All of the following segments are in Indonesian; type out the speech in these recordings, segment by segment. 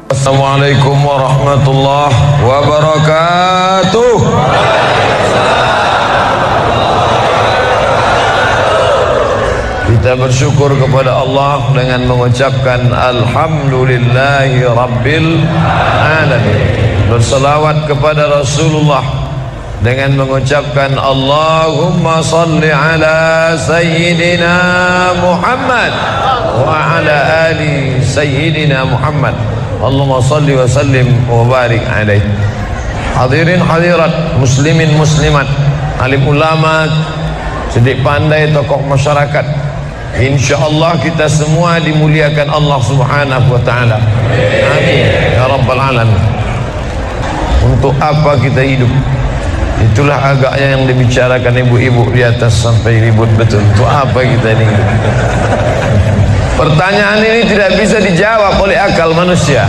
Assalamualaikum warahmatullahi wabarakatuh. Kita bersyukur kepada Allah dengan mengucapkan Alhamdulillahi Rabbil Alamin. Berselawat kepada Rasulullah dengan mengucapkan Allahumma salli ala Sayyidina Muhammad wa ala ali Sayyidina Muhammad. Allahumma salli wa sallim wa barik alaih. Hadirin hadirat, muslimin muslimat, alim ulama, sedikit pandai, tokoh masyarakat, insyaallah kita semua dimuliakan Allah Subhanahu wa taala. Amin ya rabbal alamin. Untuk apa kita hidup? Itulah agaknya yang dibicarakan ibu-ibu di atas sampai ribut betul. Untuk apa kita ini hidup? Pertanyaan ini tidak bisa dijawab oleh akal manusia.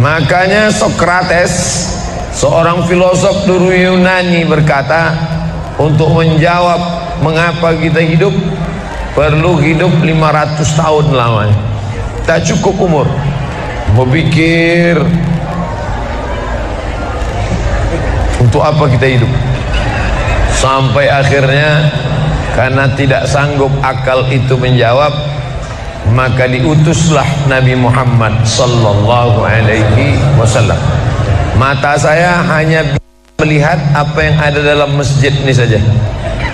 Makanya Sokrates, seorang filosof dulu Yunani, berkata, untuk menjawab mengapa kita hidup, perlu hidup 500 tahun lamanya. Tak cukup umur. Berpikir, untuk apa kita hidup? Sampai akhirnya karena tidak sanggup akal itu menjawab, maka diutuslah Nabi Muhammad sallallahu alaihi wasallam. Mata saya hanya melihat apa yang ada dalam masjid ini saja.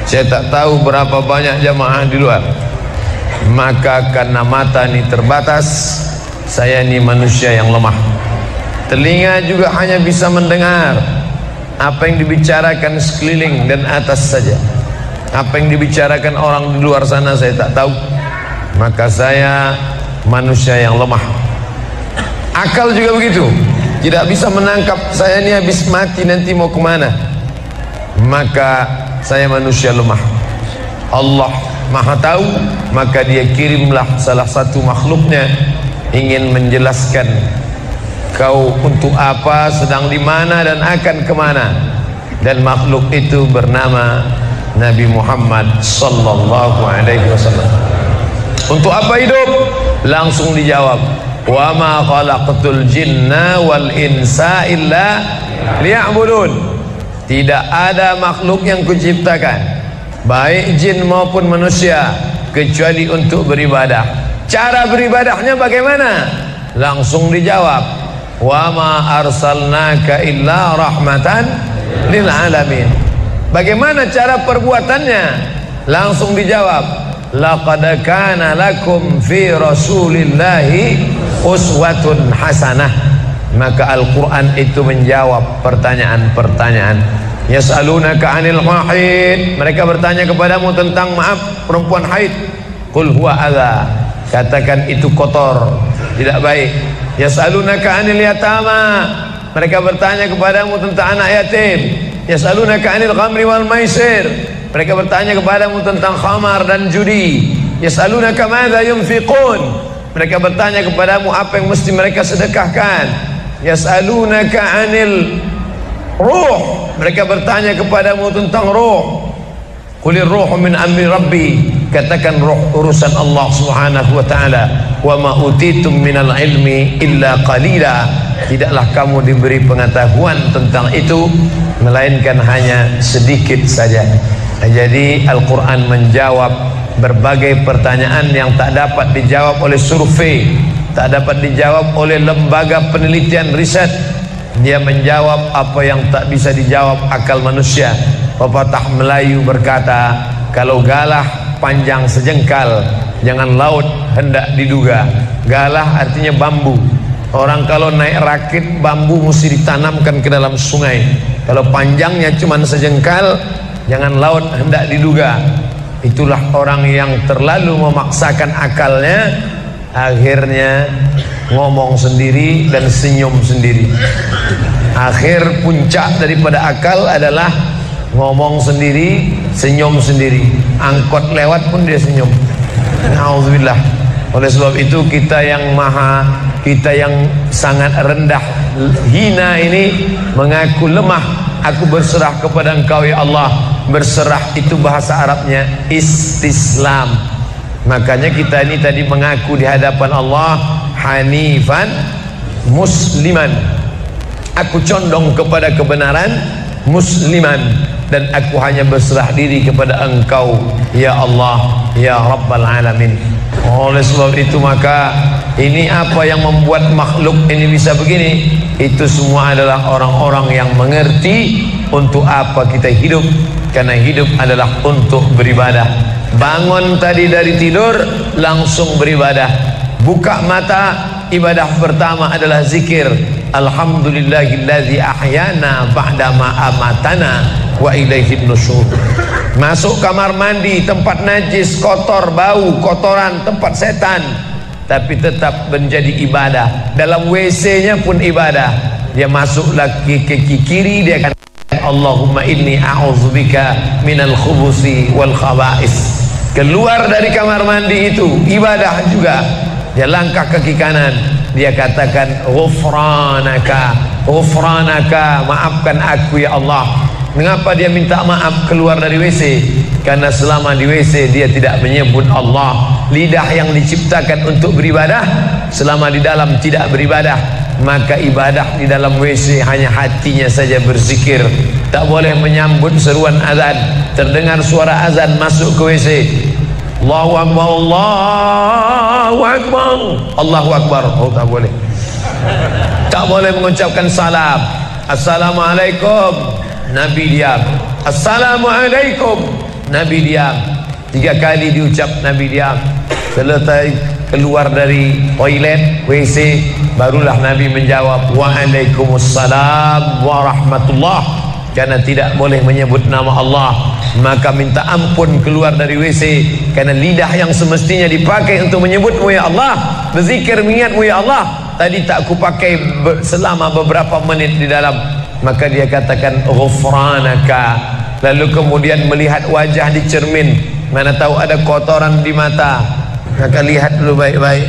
Saya tak tahu berapa banyak jamaah di luar. Maka karena mata ini terbatas, saya ini manusia yang lemah. Telinga juga hanya bisa mendengar apa yang dibicarakan sekeliling dan atas saja. Apa yang dibicarakan orang di luar sana saya tak tahu. Maka saya manusia yang lemah. Akal juga begitu, tidak bisa menangkap saya ini habis mati nanti mau kemana. Maka saya manusia lemah. Allah Maha tahu, maka dia kirimlah salah satu makhluknya ingin menjelaskan kau untuk apa, sedang di mana dan akan kemana. Dan makhluk itu bernama Nabi Muhammad sallallahu alaihi wasallam. Untuk apa hidup? Langsung dijawab, wa ma khalaqtul jinna wal insa illa liya'budun. Tidak ada makhluk yang kuciptakan, baik jin maupun manusia, kecuali untuk beribadah. Cara beribadahnya bagaimana? Langsung dijawab, wa ma arsalnaka illa rahmatan lil alamin. Bagaimana cara perbuatannya? Langsung dijawab, laqad kana lakum fi rasulillahi uswatun hasanah. Maka Al-Quran itu menjawab pertanyaan-pertanyaan. Yas'alunaka 'anil mahid, mereka bertanya kepadamu tentang perempuan haid. Qul huwa adza, katakan itu kotor, tidak baik. Yas'alunaka 'anil yatama, mereka bertanya kepadamu tentang anak yatim. Yas'alunaka 'anil khamri wal maisir, mereka bertanya kepadamu tentang khamar dan judi. Yas'alunaka madza yunfiqun, mereka bertanya kepadamu apa yang mesti mereka sedekahkan. Yas'alunaka 'anil ruh, mereka bertanya kepadamu tentang ruh. Qulir ruhu min amri rabbi, katakan ruh urusan Allah Subhanahu wa taala. Wa ma utitum minal ilmi illa qalila, tidaklah kamu diberi pengetahuan tentang itu melainkan hanya sedikit saja. Jadi Al-Quran menjawab berbagai pertanyaan yang tak dapat dijawab oleh survei, tak dapat dijawab oleh lembaga penelitian riset. Dia menjawab apa yang tak bisa dijawab akal manusia. Pepatah Melayu berkata, kalau galah panjang sejengkal, jangan laut hendak diduga. Galah artinya bambu. Orang kalau naik rakit, bambu mesti ditanamkan ke dalam sungai. Kalau panjangnya cuma sejengkal, jangan laut hendak diduga. Itulah orang yang terlalu memaksakan akalnya, akhirnya ngomong sendiri dan senyum sendiri. Akhir puncak daripada akal adalah ngomong sendiri, senyum sendiri. Angkot lewat pun dia senyum. Nauzubillah. Oleh sebab itu kita yang sangat rendah, hina ini mengaku lemah. Aku berserah kepada Engkau ya Allah. Berserah itu bahasa Arabnya istislam. Makanya kita ini tadi mengaku di hadapan Allah hanifan musliman, aku condong kepada kebenaran, musliman, dan aku hanya berserah diri kepada Engkau ya Allah ya Rabbal Alamin. Oleh sebab itu maka ini apa yang membuat makhluk ini bisa begini, itu semua adalah orang-orang yang mengerti untuk apa kita hidup. Karena hidup adalah untuk beribadah. Bangun tadi dari tidur langsung beribadah. Buka mata, ibadah pertama adalah zikir. Alhamdulillahillazi ahyana ba'dama amatana wa ilaihin nusyur. Masuk kamar mandi, tempat najis, kotor, bau, kotoran, tempat setan, tapi tetap menjadi ibadah. Dalam WC-nya pun ibadah. Dia masuk lagi ke kiri, dia akan Allahumma inni a'udzubika minal khubusi wal khaba'is. Keluar dari kamar mandi itu ibadah juga. Dia langkah kaki kanan, dia katakan ghufranaka, ghufranaka, maafkan aku ya Allah. Mengapa dia minta maaf keluar dari WC? Karena selama di WC dia tidak menyebut Allah. Lidah yang diciptakan untuk beribadah, selama di dalam tidak beribadah, maka ibadah di dalam WC hanya hatinya saja berzikir. Tak boleh menyambut seruan azan. Terdengar suara azan masuk ke WC, Allahu Akbar, Allahu Akbar, Allahu Akbar. Oh, tak boleh. Tak boleh mengucapkan salam. Assalamualaikum, Nabi diam. Assalamualaikum, Nabi diam. 3 kali diucap, Nabi diam. Selesai keluar dari toilet WC, barulah Nabi menjawab Waalaikumsalam warahmatullah. Karena tidak boleh menyebut nama Allah, maka minta ampun keluar dari WC. Karena lidah yang semestinya dipakai untuk menyebutmu ya Allah, berzikir mengingatmu ya Allah, tadi tak aku pakai selama beberapa menit di dalam. Maka dia katakan ghufranaka. Lalu kemudian melihat wajah di cermin, mana tahu ada kotoran di mata, maka lihat dulu baik-baik.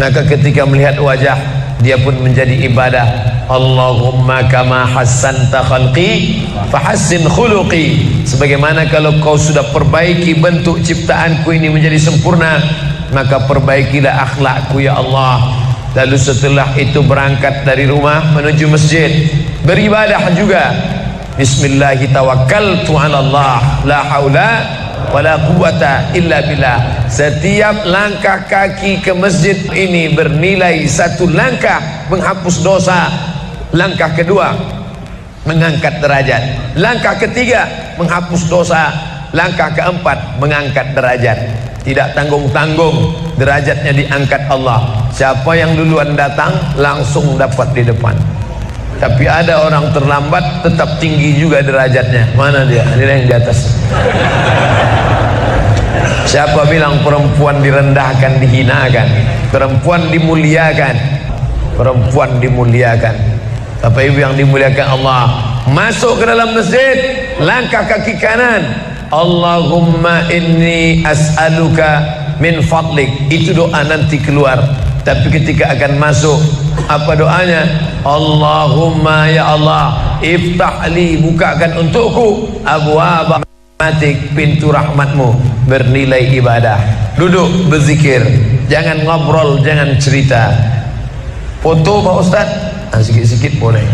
Maka ketika melihat wajah, dia pun menjadi ibadah. Allahumma kama hassanta khalqi fahassin khuluqi. Sebagaimana kalau kau sudah perbaiki bentuk ciptaanku ini menjadi sempurna, maka perbaikilah akhlakku ya Allah. Lalu setelah itu berangkat dari rumah menuju masjid, beribadah juga. Bismillahi tawakkaltu ala Allah, la haula wala quwwata illa billah. Setiap langkah kaki ke masjid ini bernilai 1 langkah menghapus dosa. Langkah kedua mengangkat derajat. Langkah ketiga menghapus dosa. Langkah keempat mengangkat derajat. Tidak tanggung-tanggung, derajatnya diangkat Allah. Siapa yang duluan datang langsung dapat di depan. Tapi ada orang terlambat tetap tinggi juga derajatnya. Mana dia? Dia yang di atas. Siapa bilang perempuan direndahkan, dihinakan? Perempuan dimuliakan. Perempuan dimuliakan. Bapak Ibu yang dimuliakan Allah, masuk ke dalam masjid, langkah kaki kanan, Allahumma inni as'aluka min fadlik. Itu doa nanti keluar. Tapi ketika akan masuk, apa doanya? Allahumma ya Allah, iftahli, bukakan untukku abwaaba rahmatik, pintu rahmatmu. Bernilai ibadah. Duduk berzikir, jangan ngobrol, jangan cerita. Foto Pak Ustaz, sikit-sikit boleh.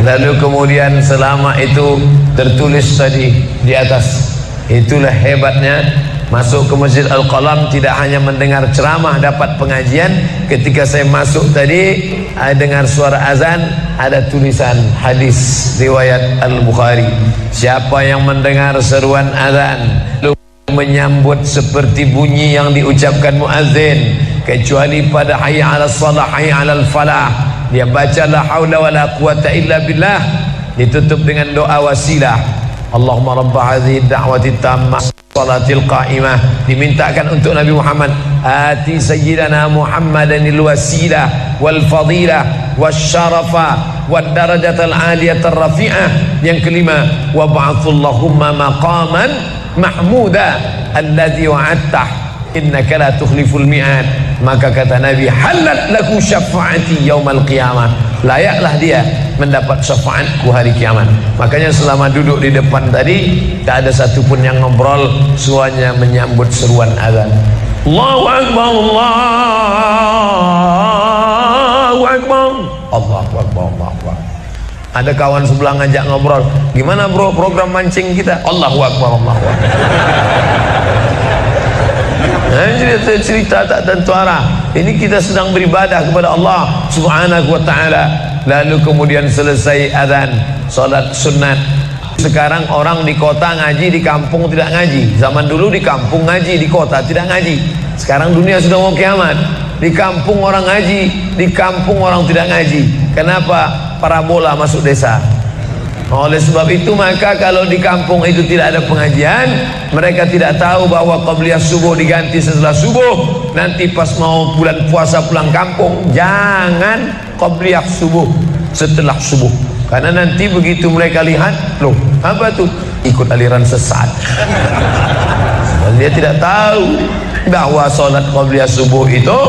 Lalu kemudian selama itu tertulis tadi di atas. Itulah hebatnya masuk ke Masjid Al-Qalam, tidak hanya mendengar ceramah, dapat pengajian. Ketika saya masuk tadi, dengar suara azan, ada tulisan hadis riwayat Al-Bukhari. Siapa yang mendengar seruan azan menyambut seperti bunyi yang diucapkan muazzin, kecuali pada hayya 'alas shalah, hayya 'alal falah, dia baca la haula wala quwata illa billah, ditutup dengan doa wasilah. Allahumma rabb hadhihi ad-da'wati tammah salatil qa'imah, dimintakan untuk Nabi Muhammad, ati sayyidana Muhammadanil wasilah wal fadilah wasyarafa wad darajatal aliyatar rafi'ah. Yang kelima, wa ba'athallahumma maqaman mahmuda alladzi wa'adtah innaka la tukhliful mi'ad. Maka kata Nabi, halat laku syafaati yaumal qiyamah, layaklah dia mendapat syafaatku hari kiamat. Makanya selama duduk di depan tadi, tak ada satupun yang ngobrol, semuanya menyambut seruan azan. Allahu Akbar, Allahu Akbar, Allahu Akbar, Allahu Akbar. Ada kawan sebelah ngajak ngobrol, gimana bro program mancing kita? Allahu Akbar, Allahu Akbar. Cerita tak tentu arah. Ini kita sedang beribadah kepada Allah Subhanahu wa ta'ala. Lalu kemudian selesai azan, salat sunat. Sekarang orang di kota ngaji, di kampung tidak ngaji. Zaman dulu di kampung ngaji, di kota tidak ngaji. Sekarang dunia sudah mau kiamat. Di kampung orang ngaji, di kampung orang tidak ngaji. Kenapa? Parabola masuk desa. Oleh sebab itu maka kalau di kampung itu tidak ada pengajian, mereka tidak tahu bahwa qabliyah subuh diganti setelah subuh. Nanti pas mau bulan puasa pulang kampung, jangan qabliyah subuh setelah subuh. Karena nanti begitu mereka lihat, loh apa tuh? Ikut aliran sesat. Dia tidak tahu bahwa sholat qabliyah subuh itu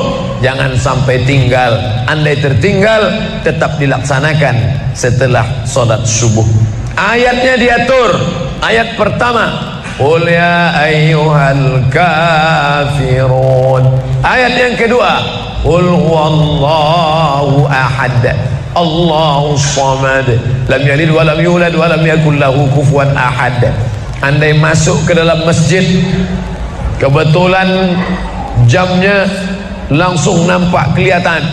jangan sampai tinggal. Andai tertinggal, tetap dilaksanakan setelah sholat subuh. Ayatnya diatur. Ayat pertama, qul ya ayyuhal kafirun. Ayat yang kedua, qul huwallahu ahad, Allahu samad, lam yalid wa lam yulad wa lam yakul lahu kufuwan ahad. Andai masuk ke dalam masjid, kebetulan jamnya langsung nampak kelihatan,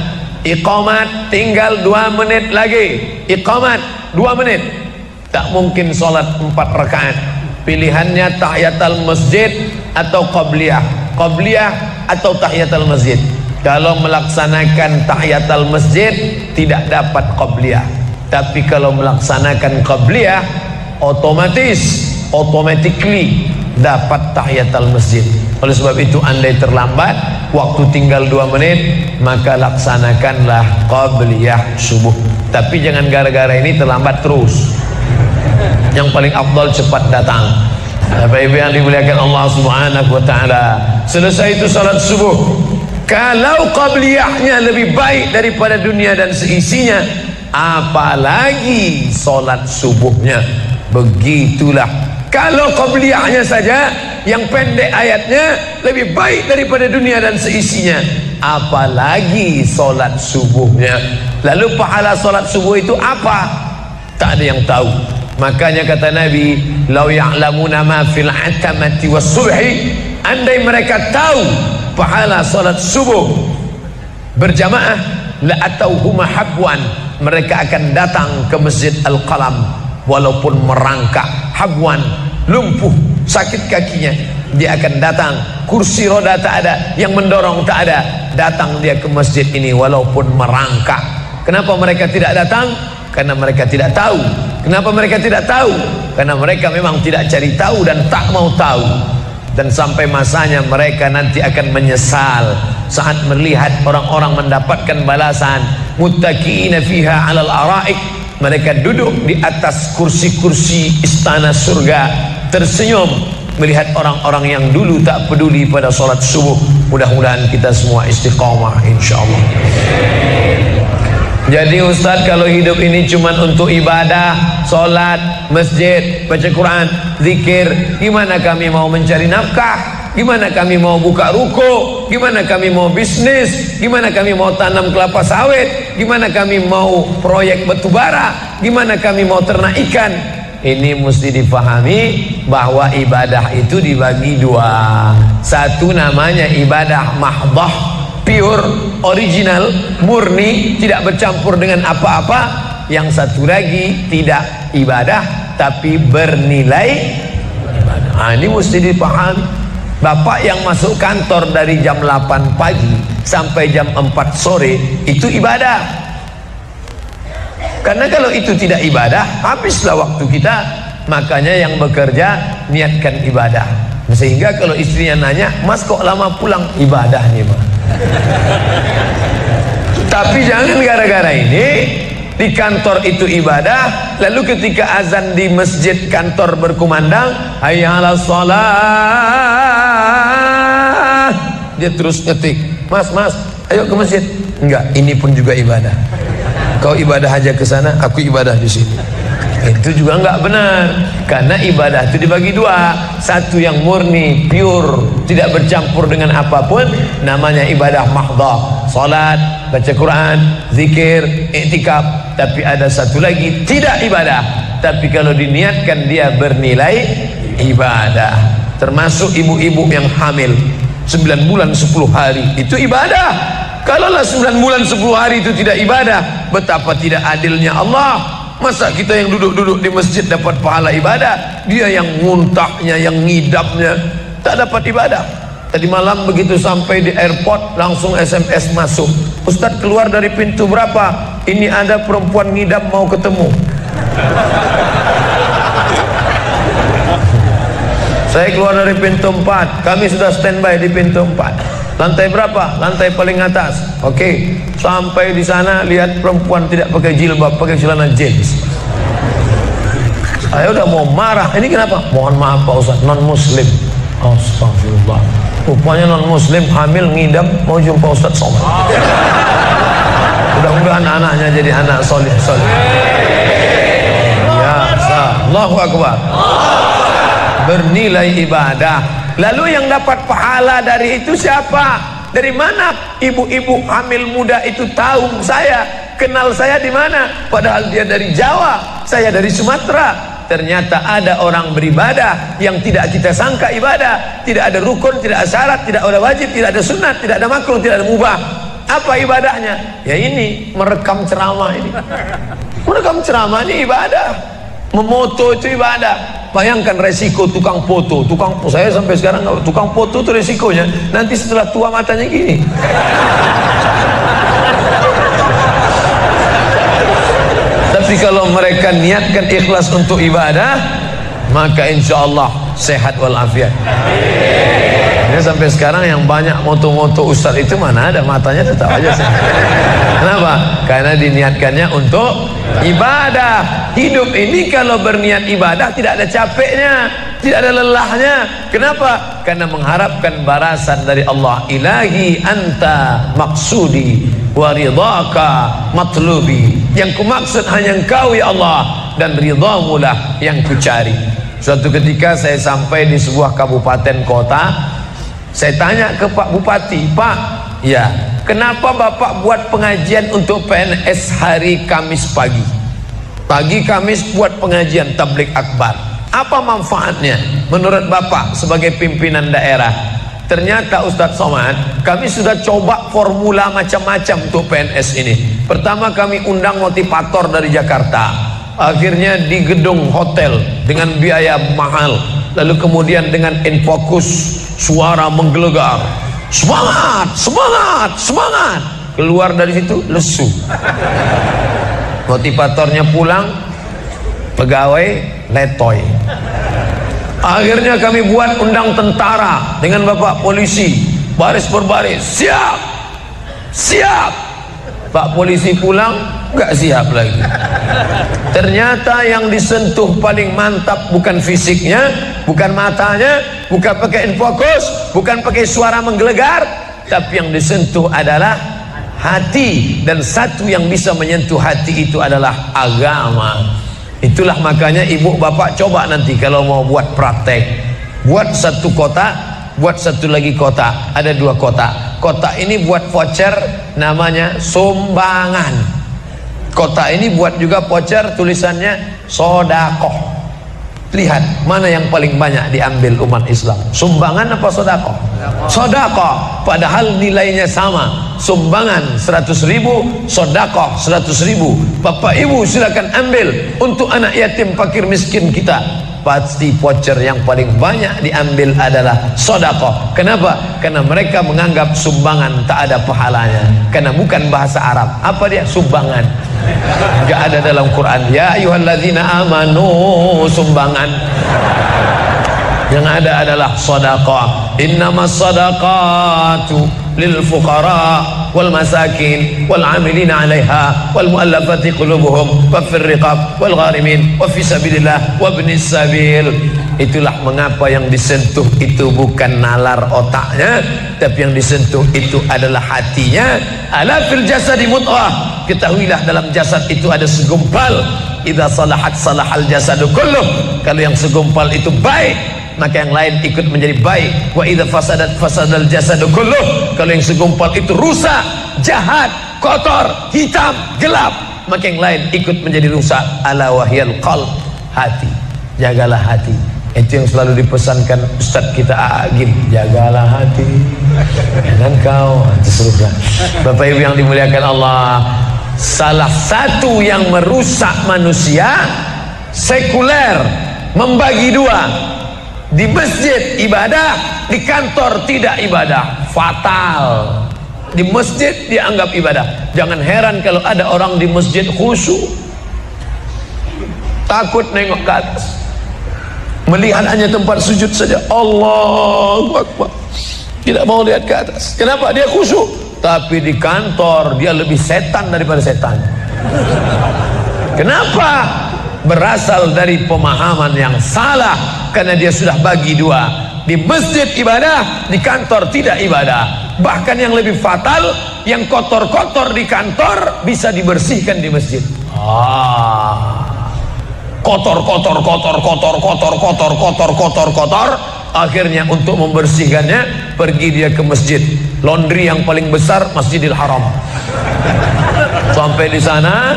iqamat tinggal 2 menit lagi, iqamat 2 menit, tak mungkin sholat 4 rakaat. Pilihannya tahiyatul masjid atau qabliyah, qabliyah atau tahiyatul masjid. Kalau melaksanakan tahiyatul masjid tidak dapat qabliyah, tapi kalau melaksanakan qabliyah automatically dapat tahiyatul masjid. Oleh sebab itu andai terlambat, waktu tinggal 2 menit, maka laksanakanlah qabliyah subuh. Tapi jangan gara-gara ini terlambat terus. Yang paling afdal cepat datang. Bapak Ibu yang dimuliakan Allah Subhanahu wa ta'ala, selesai itu salat subuh. Kalau qabliyahnya lebih baik daripada dunia dan seisinya, apalagi salat subuhnya. Begitulah. Kalau qabliyahnya saja yang pendek ayatnya lebih baik daripada dunia dan seisinya, apalagi solat subuhnya. Lalu pahala solat subuh itu apa? Tak ada yang tahu. Makanya kata Nabi, lau ya'lamuna ma fil atamati was subhi, andai mereka tahu pahala solat subuh berjamaah, la atauhuma habwan, mereka akan datang ke Masjid Al-Qalam walaupun merangkak. Habwan, lumpuh, sakit kakinya, dia akan datang. Kursi roda tak ada, yang mendorong tak ada, datang dia ke masjid ini walaupun merangkak. Kenapa mereka tidak datang? Karena mereka tidak tahu. Kenapa mereka tidak tahu? Karena mereka memang tidak cari tahu dan tak mau tahu. Dan sampai masanya mereka nanti akan menyesal saat melihat orang-orang mendapatkan balasan. Muttaqiina fiha 'alal araik, mereka duduk di atas kursi-kursi istana surga, tersenyum melihat orang-orang yang dulu tak peduli pada sholat subuh. Mudah-mudahan kita semua istiqamah insyaallah. Jadi Ustaz, kalau hidup ini cuma untuk ibadah, sholat, masjid, baca Quran, zikir, gimana kami mau mencari nafkah? Gimana kami mau buka ruko? Gimana kami mau bisnis? Gimana kami mau tanam kelapa sawit? Gimana kami mau proyek batubara? Gimana kami mau ternak ikan? Ini mesti dipahami bahwa ibadah itu dibagi 2. Satu namanya ibadah mahdah, pure, original, murni, tidak bercampur dengan apa-apa. Yang satu lagi tidak ibadah tapi bernilai ibadah. Nah, ini mesti dipahami. Bapak yang masuk kantor dari jam 8 pagi sampai jam 4 sore itu ibadah. Karena kalau itu tidak ibadah, habislah waktu kita. Makanya yang bekerja niatkan ibadah. Sehingga kalau istrinya nanya, "Mas kok lama pulang?" Ibadah nih, Mas. Tapi jangan gara-gara ini di kantor itu ibadah, lalu ketika azan di masjid kantor berkumandang, hayya 'alas shalah, dia terus ngetik, "Mas, ayo ke masjid." Enggak, ini pun juga ibadah. Kau ibadah aja ke sana, aku ibadah di sini. Itu juga enggak benar, karena ibadah itu dibagi dua. Satu yang murni, pure, tidak bercampur dengan apapun, namanya ibadah mahdhah, salat, baca Quran, zikir, iktikaf. Tapi ada satu lagi tidak ibadah, tapi kalau diniatkan dia bernilai ibadah. Termasuk ibu-ibu yang hamil 9 bulan 10 hari, itu ibadah. Kalaulah 9 bulan 10 hari itu tidak ibadah, betapa tidak adilnya Allah. Masa kita yang duduk-duduk di masjid dapat pahala ibadah, dia yang muntahnya, yang ngidapnya tak dapat ibadah. Tadi malam begitu sampai di airport langsung SMS masuk, Ustadz keluar dari pintu berapa? Ini ada perempuan ngidap mau ketemu. Saya keluar dari pintu 4, kami sudah standby di pintu 4. Lantai berapa? Lantai paling atas. Oke, sampai di sana lihat perempuan tidak pakai jilbab, pakai celana jeans. Saya udah mau marah. Ini kenapa? Mohon maaf Pak Ustaz, non muslim. Astagfirullah. Rupanya non muslim hamil ngidam mau jumpa Ustaz Somad. Mudah-mudahan anaknya jadi anak soleh. Ya, Allahu Akbar. Bernilai ibadah. Lalu yang dapat pahala dari itu siapa? Dari mana ibu-ibu hamil muda itu tahu saya, kenal saya di mana? Padahal dia dari Jawa, saya dari Sumatera. Ternyata ada orang beribadah yang tidak kita sangka ibadah. Tidak ada rukun, tidak ada syarat, tidak ada wajib, tidak ada sunat, tidak ada makruh, tidak ada mubah. Apa ibadahnya? Ya ini, merekam ceramah ini. Merekam ceramah ini ibadah. Memoto itu ibadah. Bayangkan resiko tukang foto. Saya sampai sekarang tukang foto itu resikonya nanti setelah tua matanya gini. Tapi kalau mereka niatkan ikhlas untuk ibadah, maka insya Allah sehat walafiat. Ini sampai sekarang yang banyak moto-moto ustaz itu mana ada matanya tetap aja sehat. Kenapa? Karena diniatkannya untuk ibadah. Hidup ini kalau berniat ibadah tidak ada capeknya, tidak ada lelahnya. Kenapa? Karena mengharapkan balasan dari Allah. Ilahi anta maksudi wa ridhaka matlubi. Yang kumaksud hanya Engkau ya Allah, dan ridhamu lah yang kucari. Suatu ketika saya sampai di sebuah kabupaten kota. Saya tanya ke Pak Bupati, Pak, ya, kenapa Bapak buat pengajian untuk PNS hari Kamis pagi? Pagi Kamis buat pengajian tabligh akbar. Apa manfaatnya menurut Bapak sebagai pimpinan daerah? Ternyata Ustadz Somad, kami sudah coba formula macam-macam untuk PNS ini. Pertama kami undang motivator dari Jakarta. Akhirnya di gedung hotel dengan biaya mahal. Lalu kemudian dengan infocus, suara menggelegar, semangat, semangat, semangat. Keluar dari situ lesu. Motivatornya pulang, pegawai letoy. Akhirnya kami buat undang tentara dengan bapak polisi, baris berbaris, siap, siap. Pak polisi pulang, nggak siap lagi. Ternyata yang disentuh paling mantap bukan fisiknya, bukan matanya, bukan pakai infokus, bukan pakai suara menggelegar, tapi yang disentuh adalah hati. Dan satu yang bisa menyentuh hati itu adalah agama. Itulah makanya ibu bapak coba nanti kalau mau buat praktek, buat satu kota, buat satu lagi kota, ada 2 kota. Kota ini buat voucher namanya sumbangan. Kota ini buat juga voucher tulisannya sodakoh. Lihat mana yang paling banyak diambil umat Islam, sumbangan apa sodakoh? Sodakoh, padahal nilainya sama. Sumbangan 100.000, sodakoh 100.000. Bapak ibu silakan ambil untuk anak yatim fakir miskin kita. Pasti voucher yang paling banyak diambil adalah sodakoh. Kenapa? Karena mereka menganggap sumbangan tak ada pahalanya, karena bukan bahasa Arab. Apa dia? Sumbangan. Enggak ada dalam Quran. Ya ayyuhalladzina amanu, sumbangan. Yang ada adalah sodakoh. Innamas sadaqatu lil fuqara wal masakin wal amilina 'alaiha wal mu'allafati qulubuhum wa fir riqab wal gharimin wa fi sabilillah wa ibnis sabil. Itulah mengapa yang disentuh itu bukan nalar otaknya, tapi yang disentuh itu adalah hatinya. Ala fil jasadi mudghah, ketahuilah dalam jasad itu ada segumpal. Idza salahat salahal jasadu kulluh. Kalau yang segumpal itu baik, maka yang lain ikut menjadi baik. Wa idza fasadat fasadal jasadu kulluh. Kalau yang segumpal itu rusak, jahat, kotor, hitam, gelap, maka yang lain ikut menjadi rusak. Ala wahyal qalb, hati. Jagalah hati. Itu yang selalu dipesankan Ustadz kita Agim, jagalah hati dan kau seterusnya. Bapak Ibu yang dimuliakan Allah, salah satu yang merusak manusia sekuler, membagi dua. Di masjid ibadah, di kantor tidak ibadah, fatal. Di masjid dianggap ibadah. Jangan heran kalau ada orang di masjid khusyuk, takut nengok ke atas, melihat hanya tempat sujud saja. Allahu Akbar, tidak mau lihat ke atas. Kenapa? Dia khusyuk. Tapi di kantor dia lebih setan daripada setan. Kenapa? Berasal dari pemahaman yang salah, karena dia sudah bagi dua. Di masjid ibadah, di kantor tidak ibadah. Bahkan yang lebih fatal, yang kotor-kotor di kantor bisa dibersihkan di masjid. Kotor. Akhirnya untuk membersihkannya pergi dia ke masjid. Laundry yang paling besar Masjidil Haram. Sampai di sana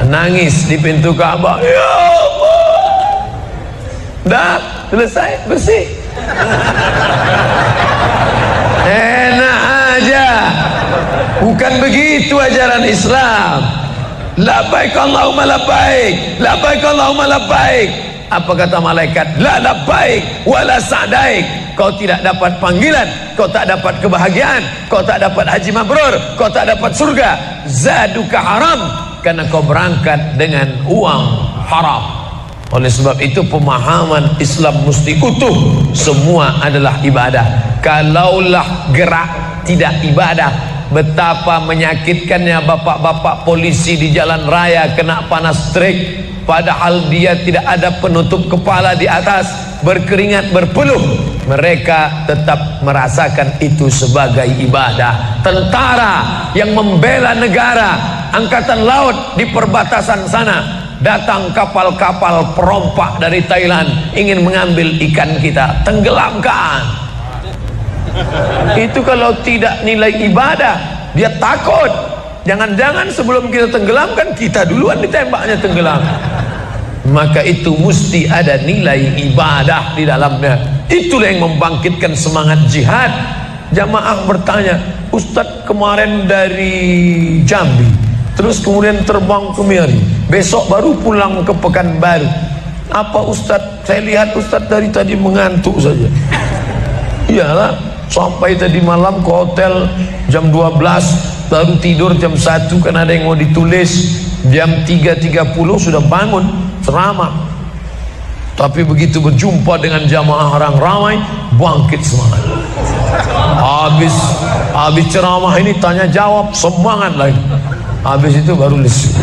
nangis di pintu Ka'bah. Ya Allah, dah selesai bersih. Enak aja. Bukan begitu ajaran Islam. Labbaik Allahumma labbaik, labbaik Allahumma labbaik. Apa kata malaikat? La labbaik wala sa'daik. Kau tidak dapat panggilan, kau tak dapat kebahagiaan, kau tak dapat haji mabrur, kau tak dapat surga. Zaduka haram, karena kau berangkat dengan uang haram. Oleh sebab itu pemahaman Islam mesti utuh. Semua adalah ibadah. Kalaulah gerak tidak ibadah, betapa menyakitkannya bapak-bapak polisi di jalan raya kena panas terik, padahal dia tidak ada penutup kepala di atas, berkeringat berpeluh. Mereka tetap merasakan itu sebagai ibadah. Tentara yang membela negara, angkatan laut di perbatasan sana, datang kapal-kapal perompak dari Thailand ingin mengambil ikan kita, tenggelamkan. Itu kalau tidak nilai ibadah, dia takut. Jangan-jangan sebelum kita tenggelamkan, kita duluan ditembaknya tenggelam. Maka itu mesti ada nilai ibadah di dalamnya. Itulah yang membangkitkan semangat jihad. Jamaah bertanya, Ustadz kemarin dari Jambi, terus kemudian terbang ke Miri, besok baru pulang ke Pekanbaru. Apa Ustadz? Saya lihat Ustadz dari tadi mengantuk saja. Iyalah, sampai tadi malam ke hotel jam 12, baru tidur jam 1 karena ada yang mau ditulis. Jam 3.30 sudah bangun ceramah. Tapi begitu berjumpa dengan jamaah orang ramai, bangkit semangat. Habis ceramah ini tanya jawab, semangat lagi. Habis itu baru lesu.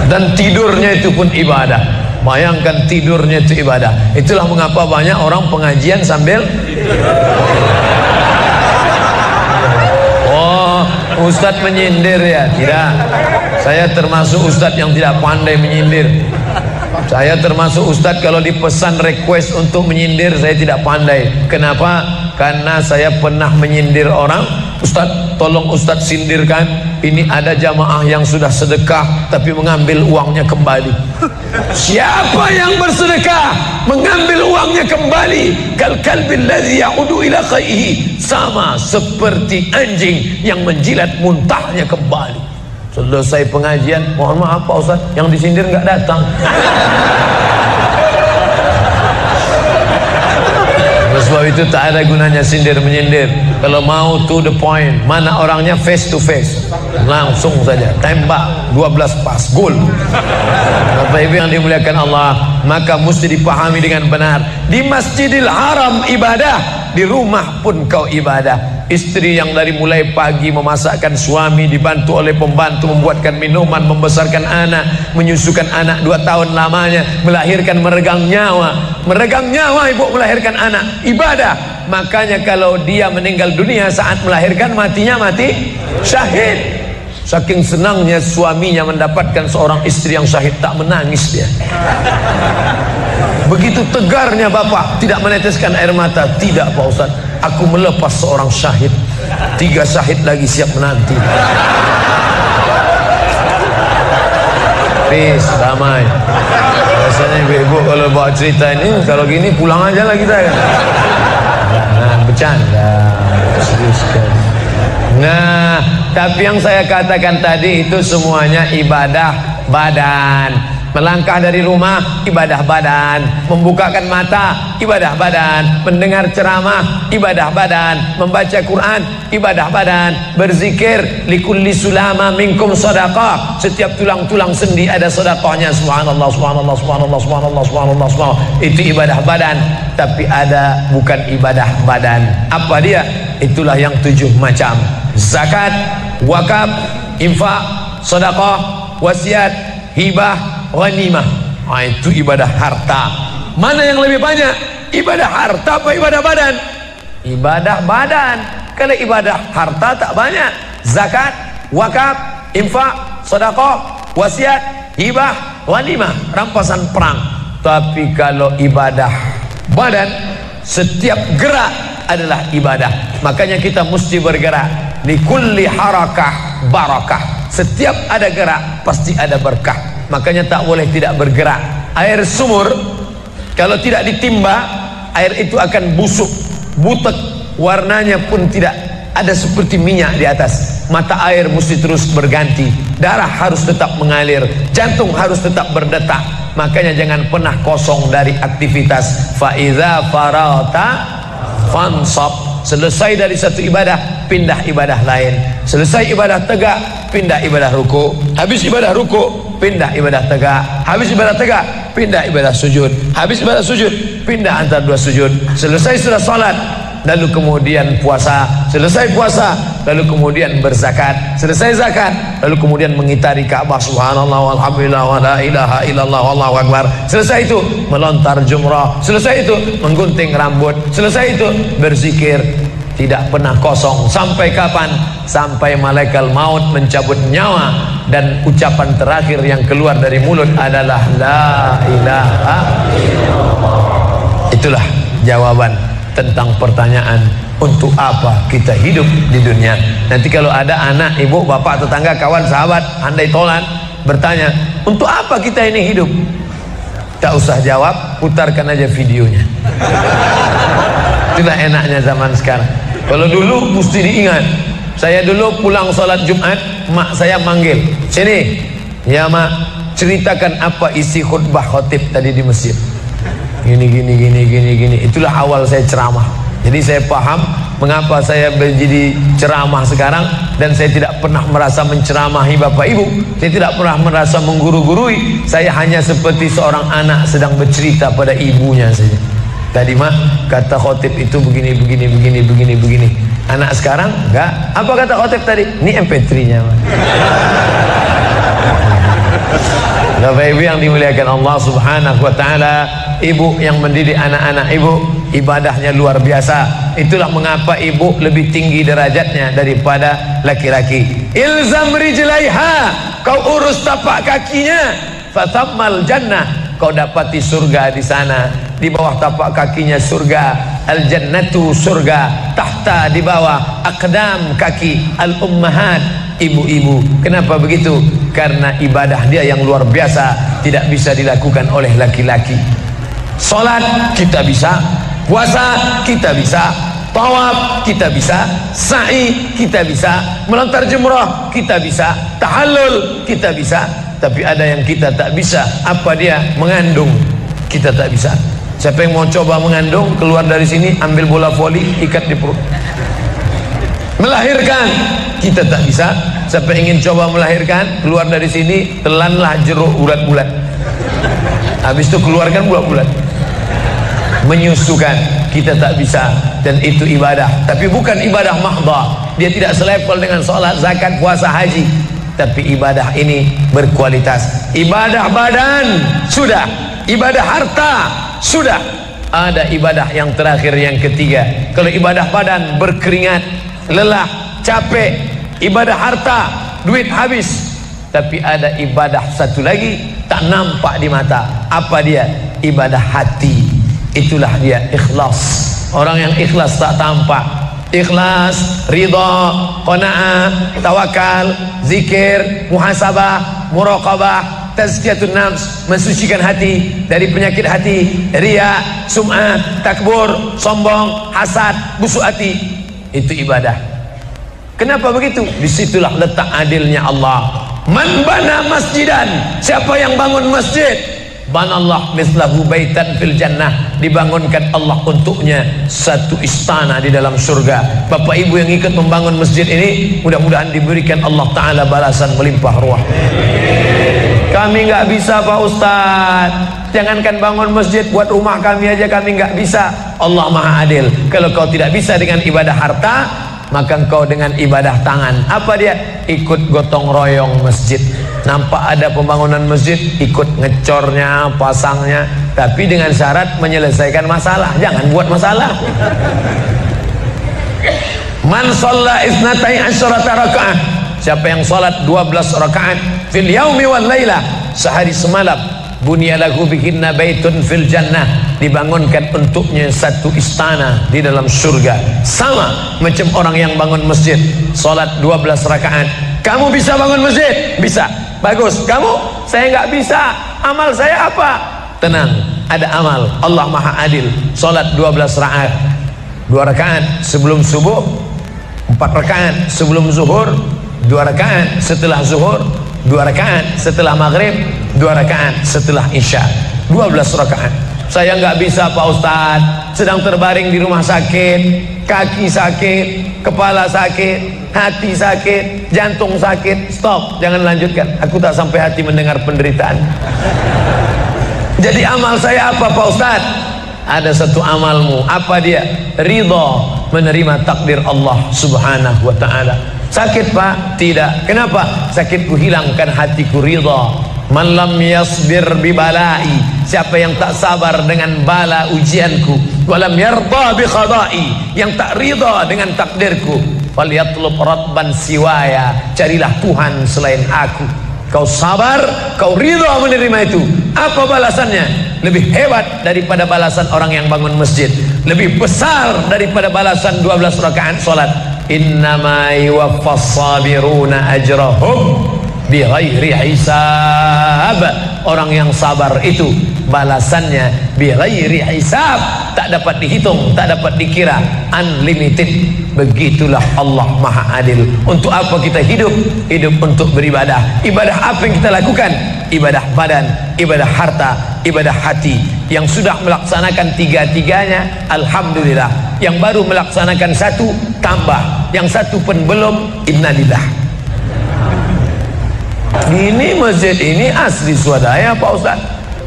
Dan tidurnya itu pun ibadah. Bayangkan tidurnya itu ibadah. Itulah mengapa banyak orang pengajian sambil Ustadz menyindir ya? Tidak. Saya termasuk Ustadz yang tidak pandai menyindir. Saya termasuk Ustadz kalau dipesan request untuk menyindir, saya tidak pandai. Kenapa? Karena saya pernah menyindir orang. Ustadz, tolong Ustadz sindirkan, ini ada jamaah yang sudah sedekah tapi mengambil uangnya kembali. Siapa yang bersedekah mengambil uangnya kembali? Kal kalbil ladzi ya'udu ila qaihi, sama seperti anjing yang menjilat muntahnya kembali. Selesai pengajian, mohon maaf Pak Ustaz, yang disindir nggak datang. Sebab itu tak ada gunanya sindir menyindir. Kalau mau to the point, mana orangnya face to face, langsung saja tembak 12 pas gol. Bapak Ibu yang dimuliakan Allah, maka mesti dipahami dengan benar. Di Masjidil Haram ibadah, di rumah pun kau ibadah. Istri yang dari mulai pagi memasakkan suami, dibantu oleh pembantu membuatkan minuman, membesarkan anak, menyusukan anak 2 tahun lamanya, melahirkan, meregang nyawa ibu melahirkan anak, ibadah. Makanya kalau dia meninggal dunia saat melahirkan, matinya mati syahid. Saking senangnya suaminya mendapatkan seorang istri yang syahid, tak menangis dia. Begitu tegarnya bapak, tidak meneteskan air mata. Tidak Pak Ustaz, aku melepas seorang syahid, 3 syahid lagi siap menanti. Peace, damai. Biasanya ibu-ibu kalau bawa cerita ini, kalau gini pulang aja lah kita kan. Nah, bercanda, serius kan. Nah, tapi yang saya katakan tadi itu semuanya ibadah badan. Melangkah dari rumah, ibadah badan. Membukakan mata, ibadah badan. Mendengar ceramah, ibadah badan. Membaca Quran, ibadah badan. Berzikir, likulli sulama minkum sadaqah. Setiap tulang-tulang sendi ada sedekahnya. Subhanallah, subhanallah, subhanallah, subhanallah, subhanallah, subhanallah. Itu ibadah badan. Tapi ada bukan ibadah badan. Apa dia? Itulah yang 7 macam. Zakat, wakaf, infak, sedekah, wasiat, hibah, ghanimah. Itu ibadah harta. Mana yang lebih banyak? Ibadah harta apa ibadah badan? Ibadah badan. Kalau ibadah harta tak banyak. Zakat, wakaf, infak, sedekah, wasiat, hibah, ghanimah, rampasan perang. Tapi kalau ibadah badan, setiap gerak adalah ibadah. Makanya kita mesti bergerak. Likulli harakah barakah. Setiap ada gerak pasti ada berkah. Makanya tak boleh tidak bergerak. Air sumur kalau tidak ditimba, air itu akan busuk, butek, warnanya pun tidak ada seperti minyak di atas. Mata air mesti terus berganti. Darah harus tetap mengalir, jantung harus tetap berdetak. Makanya jangan pernah kosong dari aktivitas. Fa iza farata fansab. Selesai dari satu ibadah, pindah ibadah lain. Selesai ibadah tegak, pindah ibadah ruku. Habis ibadah ruku, pindah ibadah tegak. Habis ibadah tegak, pindah ibadah sujud. Habis ibadah sujud, pindah antara 2 sujud. Selesai sudah salat, lalu kemudian puasa. Selesai puasa, lalu kemudian berzakat. Selesai zakat, lalu kemudian mengitari Ka'bah. Subhanallah walhamdulillah wa la ilaha illallah wallahu akbar. Selesai itu melontar jumrah. Selesai itu menggunting rambut. Selesai itu berzikir. Tidak pernah kosong. Sampai kapan? Sampai malaikat maut mencabut nyawa dan ucapan terakhir yang keluar dari mulut adalah la ilaha illallah. Itulah jawaban tentang pertanyaan untuk apa kita hidup di dunia. Nanti kalau ada anak, ibu, bapak, tetangga, kawan, sahabat, andai tolan bertanya, untuk apa kita ini hidup? Tak usah jawab, putarkan aja videonya. Itulah enaknya zaman sekarang. Kalau dulu mesti diingat. Saya dulu pulang sholat Jumat, mak saya manggil, sini ya mak, ceritakan apa isi khutbah khotib tadi di masjid. Gini. Itulah awal saya ceramah. Jadi saya paham mengapa saya menjadi ceramah sekarang. Dan saya tidak pernah merasa menceramahi bapak ibu. Saya tidak pernah merasa mengguru-gurui. Saya hanya seperti seorang anak sedang bercerita pada ibunya saja. Tadi mak, kata khotib itu begini. Anak sekarang enggak. Apa kata khotib tadi? Ini MP3-nya mak. Bapak ibu yang dimuliakan Allah subhanahu wa ta'ala, ibu yang mendidik anak-anak ibu, ibadahnya luar biasa. Itulah mengapa ibu lebih tinggi derajatnya daripada laki-laki. Ilzam rijlaiha, kau urus tapak kakinya, fatammal jannah, kau dapati surga di sana. Di bawah tapak kakinya surga, al jannatu surga, tahta di bawah aqdam kaki al ummahat, ibu-ibu. Kenapa begitu? Karena ibadah dia yang luar biasa, tidak bisa dilakukan oleh laki-laki. Salat kita bisa, puasa kita bisa, tawaf kita bisa, sa'i kita bisa, melontar jumrah kita bisa, tahallul kita bisa. Tapi ada yang kita tak bisa. Apa dia? Mengandung kita tak bisa. Siapa yang mau coba mengandung, keluar dari sini, ambil bola voli, ikat di perut. Melahirkan kita tak bisa. Siapa yang ingin coba melahirkan, keluar dari sini, telanlah jeruk bulat-bulat. Habis itu keluarkan bulat-bulat. Menyusukan kita tak bisa. Dan itu ibadah, tapi bukan ibadah mahdhah. Dia tidak selevel dengan sholat, zakat, puasa, haji. Tapi ibadah ini berkualitas. Ibadah badan sudah, ibadah harta sudah. Ada ibadah yang terakhir, yang ketiga. Kalau ibadah badan berkeringat, lelah, capek. Ibadah harta duit habis. Tapi ada ibadah satu lagi tak nampak di mata. Apa dia? Ibadah hati. Itulah dia ikhlas. Orang yang ikhlas tak tampak. Ikhlas, ridha, qanaah, tawakal, zikir, muhasabah, muraqabah, tazkiyatun nafs, mensucikan hati dari penyakit hati, riya, sum'ah, takbur, sombong, hasad, busuk hati. Itu ibadah. Kenapa begitu? Disitulah letak adilnya Allah. Man bana masjidan, siapa yang bangun masjid, banallah mislahu baitan fil jannah, dibangunkan Allah untuknya satu istana di dalam surga. Bapak ibu yang ikut membangun masjid ini, mudah-mudahan diberikan Allah Ta'ala balasan melimpah ruah. Kami nggak bisa Pak Ustadz, jangankan bangun masjid, buat rumah kami aja kami nggak bisa. Allah Maha Adil. Kalau kau tidak bisa dengan ibadah harta, maka engkau dengan ibadah tangan. Apa dia? Ikut gotong royong masjid. Nampak ada pembangunan masjid, ikut ngecornya, pasangnya, tapi dengan syarat menyelesaikan masalah, jangan buat masalah. Man shalla isnatai asyarata rakaat, siapa yang salat 12 rakaat fil yaumi wal lailah, sehari semalam, bunya lahu bihinna baitun fil jannah, dibangunkan untuknya satu istana di dalam surga. Sama macam orang yang bangun masjid, salat 12 rakaat. Kamu bisa bangun masjid? Bisa. Bagus. Kamu? Saya nggak bisa. Amal saya apa? Tenang, ada amal. Allah Maha Adil. Salat 12 rakaat, 2 rakaat sebelum subuh, 4 rakaat sebelum zuhur, 2 rakaat setelah zuhur, 2 rakaat setelah maghrib, 2 rakaat setelah isya. 12 rakaat. Saya nggak bisa Pak Ustadz, sedang terbaring di rumah sakit, kaki sakit, kepala sakit, hati sakit, jantung sakit. Stop, jangan lanjutkan. Aku tak sampai hati mendengar penderitaan. Jadi amal saya apa Pak Ustadz? Ada satu amalmu. Apa dia? Ridha, menerima takdir Allah Subhanahu wa ta'ala. Sakit Pak? Tidak. Kenapa? Sakitku hilangkan hatiku ridha. Man lam yasbir bi balai, siapa yang tak sabar dengan bala ujianku, walam yarda bi qada'i, yang tak ridha dengan takdirku, falyatlub rabban siwaya, carilah Tuhan selain aku. Kau sabar, kau ridha menerima itu. Apa balasannya? Lebih hebat daripada balasan orang yang bangun masjid, lebih besar daripada balasan 12 rakaat salat. Innama yuwaffas sabiruna ajrahum bighairi hisab. Orang yang sabar itu balasannya bighairi hisab, tak dapat dihitung, tak dapat dikira, unlimited. Begitulah Allah Maha Adil. Untuk apa kita hidup? Hidup untuk beribadah. Ibadah apa yang kita lakukan? Ibadah badan, ibadah harta, ibadah hati. Yang sudah melaksanakan tiga-tiganya, alhamdulillah. Yang baru melaksanakan satu, tambah. Yang satu pun belum, innalillah. Ini masjid ini asli swadaya Pak Ustaz.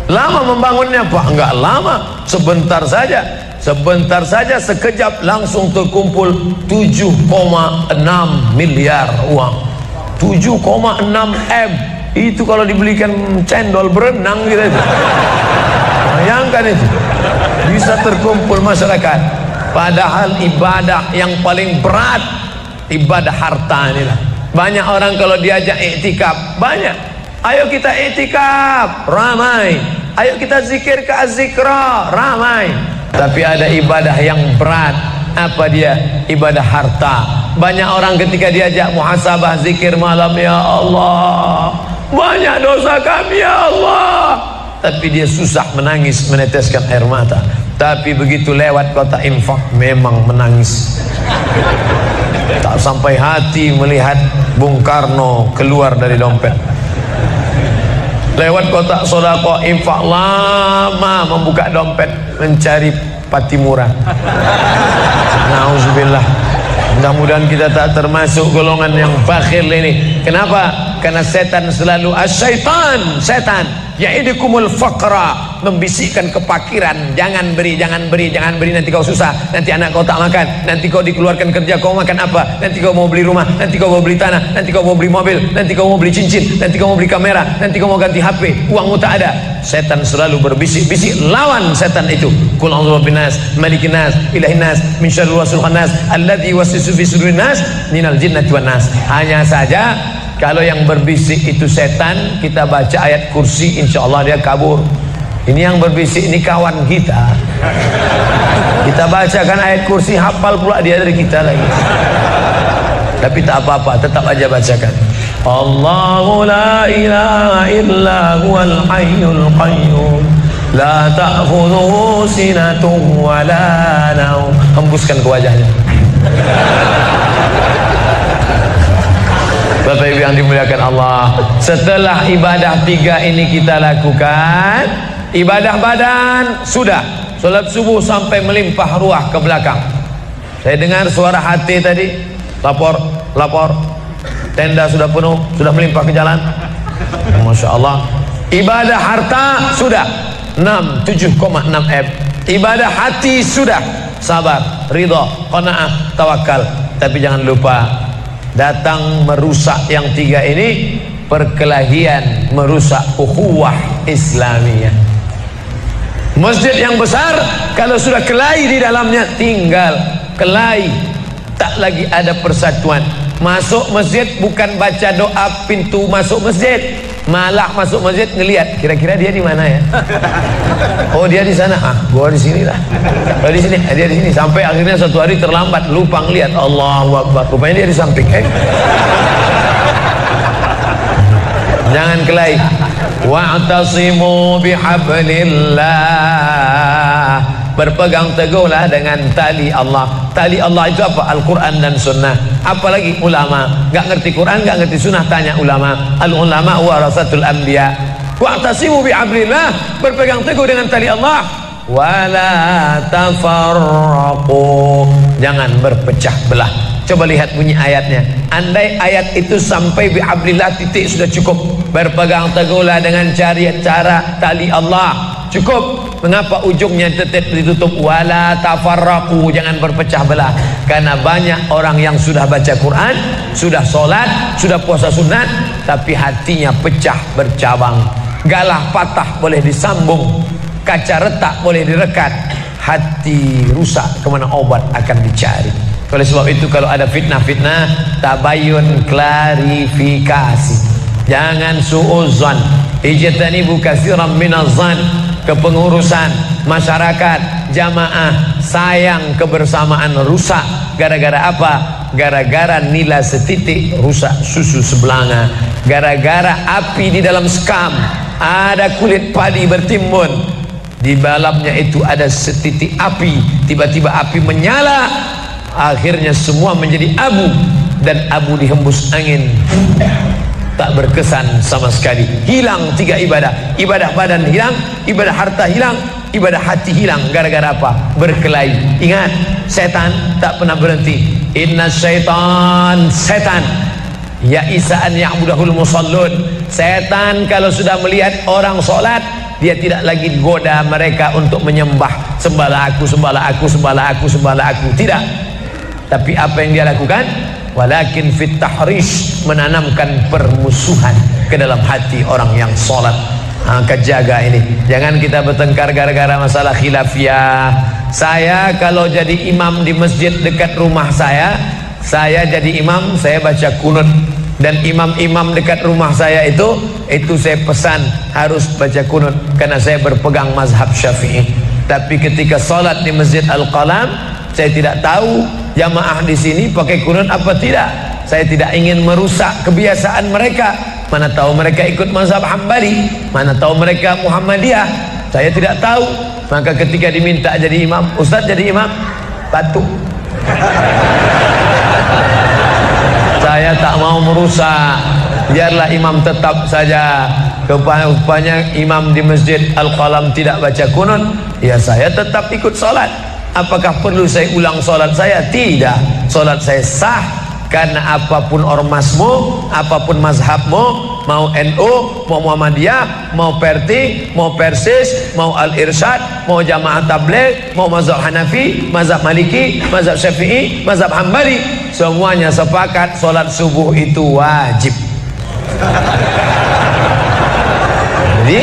Lama membangunnya Pak? Enggak lama, sebentar saja. Sebentar saja, sekejap langsung terkumpul 7,6 miliar uang. 7,6 M. Itu kalau dibelikan cendol berenang gitu. Bayangkan itu. Bisa terkumpul masyarakat. Padahal ibadah yang paling berat, ibadah harta inilah. Banyak orang kalau diajak iktikaf, banyak. Ayo kita iktikaf, ramai. Ayo kita zikir ke az-zikra, ramai. Tapi ada ibadah yang berat. Apa dia? Ibadah harta. Banyak orang ketika diajak muhasabah zikir malam, ya Allah, banyak dosa kami ya Allah, tapi dia susah menangis, meneteskan air mata. Tapi begitu lewat kota infak, memang menangis. Tak sampai hati melihat Bung Karno keluar dari dompet. Lewat kotak sodako infak, lama membuka dompet mencari Patimura. Nauzubillah. Mudah-mudahan kita tak termasuk golongan yang bakhil ini. Kenapa? Karena setan selalu asyaitan, setan ya'idukumul faqra, membisikkan kepakiran. Jangan beri, jangan beri, jangan beri, nanti kau susah, nanti anak kau tak makan, nanti kau dikeluarkan kerja, kau makan apa, nanti kau mau beli rumah, nanti kau mau beli tanah, nanti kau mau beli mobil, nanti kau mau beli cincin, nanti kau mau beli kamera, nanti kau mau ganti HP, uangmu tak ada. Setan selalu berbisik-bisik. Lawan setan itu. Qul a'udzu birabbinas, malikin nas, ilahin nas, min syarril waswasil khannas, alladzi yuwaswisu fi sudurin nas, minal jinnati wan nas. Hanya saja Kalau yang berbisik itu setan, kita baca ayat kursi, insya Allah dia kabur. Ini yang berbisik ini kawan kita. Kita bacakan ayat kursi, hafal pula dia dari kita lagi. Tapi tak apa-apa, tetap aja bacakan. Allahu la ilaha illa huwal hayyul qayyum la ta'khudhuhu sinatun wa la naum. Hembuskan ke wajahnya. Bapak Ibu yang dimuliakan Allah, setelah ibadah 3 ini kita lakukan, ibadah badan sudah, sholat subuh sampai melimpah ruah ke belakang. Saya dengar suara hati tadi, lapor, tenda sudah penuh, sudah melimpah ke jalan. Masya Allah. Ibadah harta sudah 7,6 M. Ibadah hati sudah, sabar, ridha, qanaah, tawakal. Tapi jangan lupa, datang merusak yang 3 ini, perkelahian, merusak ukhuwah Islamiyah. Masjid yang besar kalau sudah kelahi di dalamnya, tinggal kelahi, tak lagi ada persatuan. Masuk masjid bukan baca doa pintu masuk masjid, malah masuk masjid ngelihat kira-kira dia di mana ya. Oh dia di sana, gua di sini lah. Oh di sini, dia di sini. Sampai akhirnya suatu hari terlambat, lupa ngelihat. Allahu Akbar, rupanya dia di samping. Jangan kelahi. Wa'tasimu bihablillah, berpegang teguhlah dengan tali Allah. Tali Allah itu apa? Al-Quran dan Sunnah. Apalagi ulama, gak ngerti Quran, gak ngerti Sunnah, tanya ulama. Al-ulama warasatul anbiya. Wa'tasimu bihablillah, berpegang teguh dengan tali Allah. Wala tafarraqu, jangan berpecah belah. Coba lihat bunyi ayatnya. Andai ayat itu sampai bihablillah titik sudah cukup. Berpegang teguhlah dengan cara tali Allah, cukup. Mengapa ujungnya tetap ditutup? Wala tafarraqu, jangan berpecah belah. Karena banyak orang yang sudah baca Quran, sudah sholat, sudah puasa sunat, tapi hatinya pecah bercabang. Galah patah boleh disambung, kaca retak boleh direkat, hati rusak kemana obat akan dicari. Oleh sebab itu kalau ada fitnah-fitnah, tabayun, klarifikasi, jangan su'uzan, ijtanibu katsiran minaz-zan. Kepengurusan masyarakat, jamaah, sayang kebersamaan rusak. Gara-gara apa? Gara-gara nila setitik rusak susu sebelanga. Gara-gara api di dalam sekam, ada kulit padi bertimbun, di dalamnya itu ada setitik api, tiba-tiba api menyala, akhirnya semua menjadi abu, dan abu dihembus angin, tak berkesan sama sekali. Hilang 3 ibadah. Ibadah badan hilang, ibadah harta hilang, ibadah hati hilang. Gara-gara apa? Berkelahi. Ingat, setan tak pernah berhenti. Inna syaitan, setan ya'isa an ya'budahul musallun. Setan kalau sudah melihat orang sholat, dia tidak lagi goda mereka untuk menyembah, sembahlah aku, sembahlah aku, sembahlah aku, sembahlah aku. Tidak. Tapi apa yang dia lakukan? Walakin fit tahrish, menanamkan permusuhan ke dalam hati orang yang sholat. Maka jaga ini, jangan kita bertengkar gara-gara masalah khilafiyah. Saya kalau jadi imam di masjid dekat rumah saya jadi imam, saya baca kunut. Dan imam-imam dekat rumah saya itu saya pesan harus baca kunut, karena saya berpegang mazhab Syafi'i. Tapi ketika sholat di Masjid Al-Qalam, saya tidak tahu jamaah di sini pakai kunut apa tidak. Saya tidak ingin merusak kebiasaan mereka. Mana tahu mereka ikut mazhab Hambali, mana tahu mereka Muhammadiyah, saya tidak tahu. Maka ketika diminta jadi imam, Ustaz jadi imam, batuk. Saya tak mau merusak, biarlah imam tetap saja. Rupanya imam di Masjid Al-Qalam tidak baca kunut, ya saya tetap ikut sholat. Apakah perlu saya ulang sholat saya? Tidak, sholat saya sah. Karena apapun ormasmu, apapun mazhabmu, mau NU, mau Muhammadiyah, mau Perti, mau Persis, mau Al-Irsyad, mau Jamaah Tabligh, mau mazhab Hanafi, mazhab Maliki, mazhab Syafi'i, mazhab Hambali, semuanya sepakat sholat subuh itu wajib. Jadi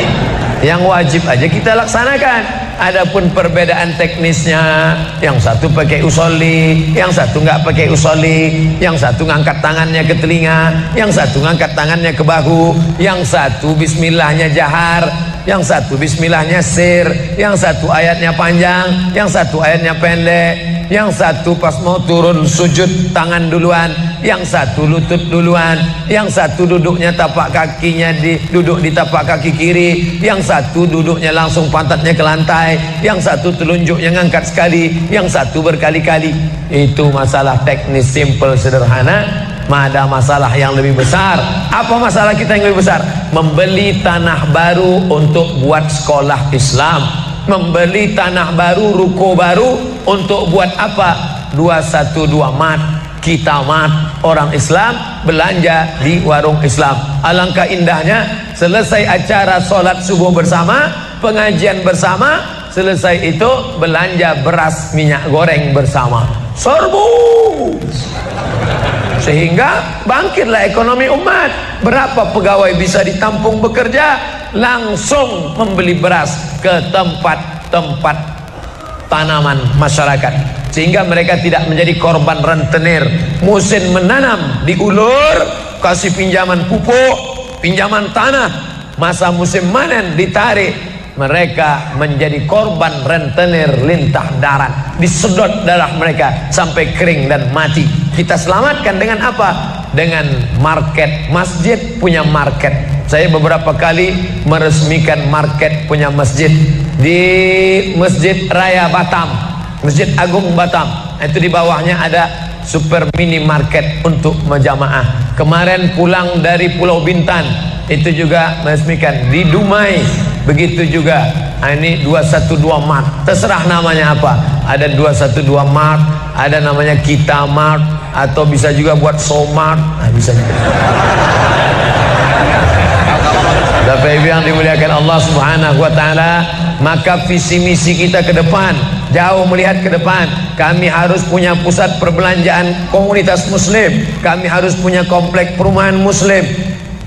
yang wajib aja kita laksanakan. Adapun perbedaan teknisnya, yang satu pakai usolli, yang satu nggak pakai usolli, yang satu ngangkat tangannya ke telinga, yang satu ngangkat tangannya ke bahu, yang satu bismillahnya jahar, yang satu bismillahnya sir, yang satu ayatnya panjang, yang satu ayatnya pendek, yang satu pas mau turun sujud tangan duluan, yang satu lutut duluan, yang satu duduknya tapak kakinya duduk di tapak kaki kiri, yang satu duduknya langsung pantatnya ke lantai, yang satu telunjuknya ngangkat sekali, yang satu berkali-kali. Itu masalah teknis simple sederhana. Ada masalah yang lebih besar. Apa masalah kita yang lebih besar? Membeli tanah baru untuk buat sekolah Islam, membeli tanah baru, ruko baru untuk buat apa? 212 mat, kita mat orang Islam belanja di warung Islam. Alangkah indahnya selesai acara sholat subuh bersama, pengajian bersama, selesai itu belanja beras minyak goreng bersama, serbu, sehingga bangkitlah ekonomi umat. Berapa pegawai bisa ditampung bekerja, langsung membeli beras ke tempat-tempat tanaman masyarakat, sehingga mereka tidak menjadi korban rentenir. Musim menanam diulur, kasih pinjaman pupuk, pinjaman tanah, masa musim panen ditarik, mereka menjadi korban rentenir lintah darat, disedot darah mereka sampai kering dan mati. Kita selamatkan dengan apa? Dengan market. Masjid punya market. Saya beberapa kali meresmikan market punya masjid di Masjid Raya Batam, Masjid Agung Batam. Itu di bawahnya ada super mini market untuk menjamaah. Kemarin pulang dari Pulau Bintan, itu juga meresmikan di Dumai. Begitu juga ini 212 Mart, terserah namanya apa. Ada 212 Mart, ada namanya Kita Mart, atau bisa juga buat Somart. Bisa juga. Bapak Ibu yang dimuliakan Allah Subhanahu wa taala, maka visi misi kita ke depan, jauh melihat ke depan. Kami harus punya pusat perbelanjaan komunitas muslim, kami harus punya komplek perumahan muslim.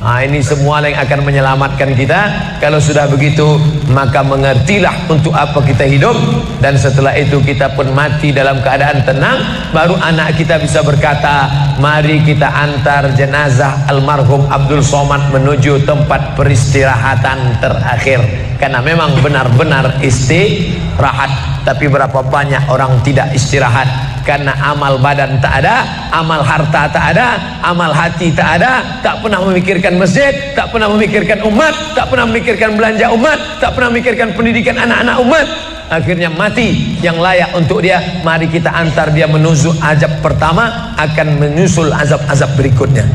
Ini semua yang akan menyelamatkan kita. Kalau sudah begitu, maka mengertilah untuk apa kita hidup, dan setelah itu kita pun mati dalam keadaan tenang. Baru anak kita bisa berkata, mari kita antar jenazah almarhum Abdul Somad menuju tempat peristirahatan terakhir. Karena memang benar-benar istirahat. Tapi berapa banyak orang tidak istirahat? Karena amal badan tak ada, amal harta tak ada, amal hati tak ada, tak pernah memikirkan masjid, tak pernah memikirkan umat, tak pernah memikirkan belanja umat, tak pernah memikirkan pendidikan anak-anak umat. Akhirnya mati yang layak untuk dia. Mari kita antar dia menuju azab pertama, akan menyusul azab-azab berikutnya.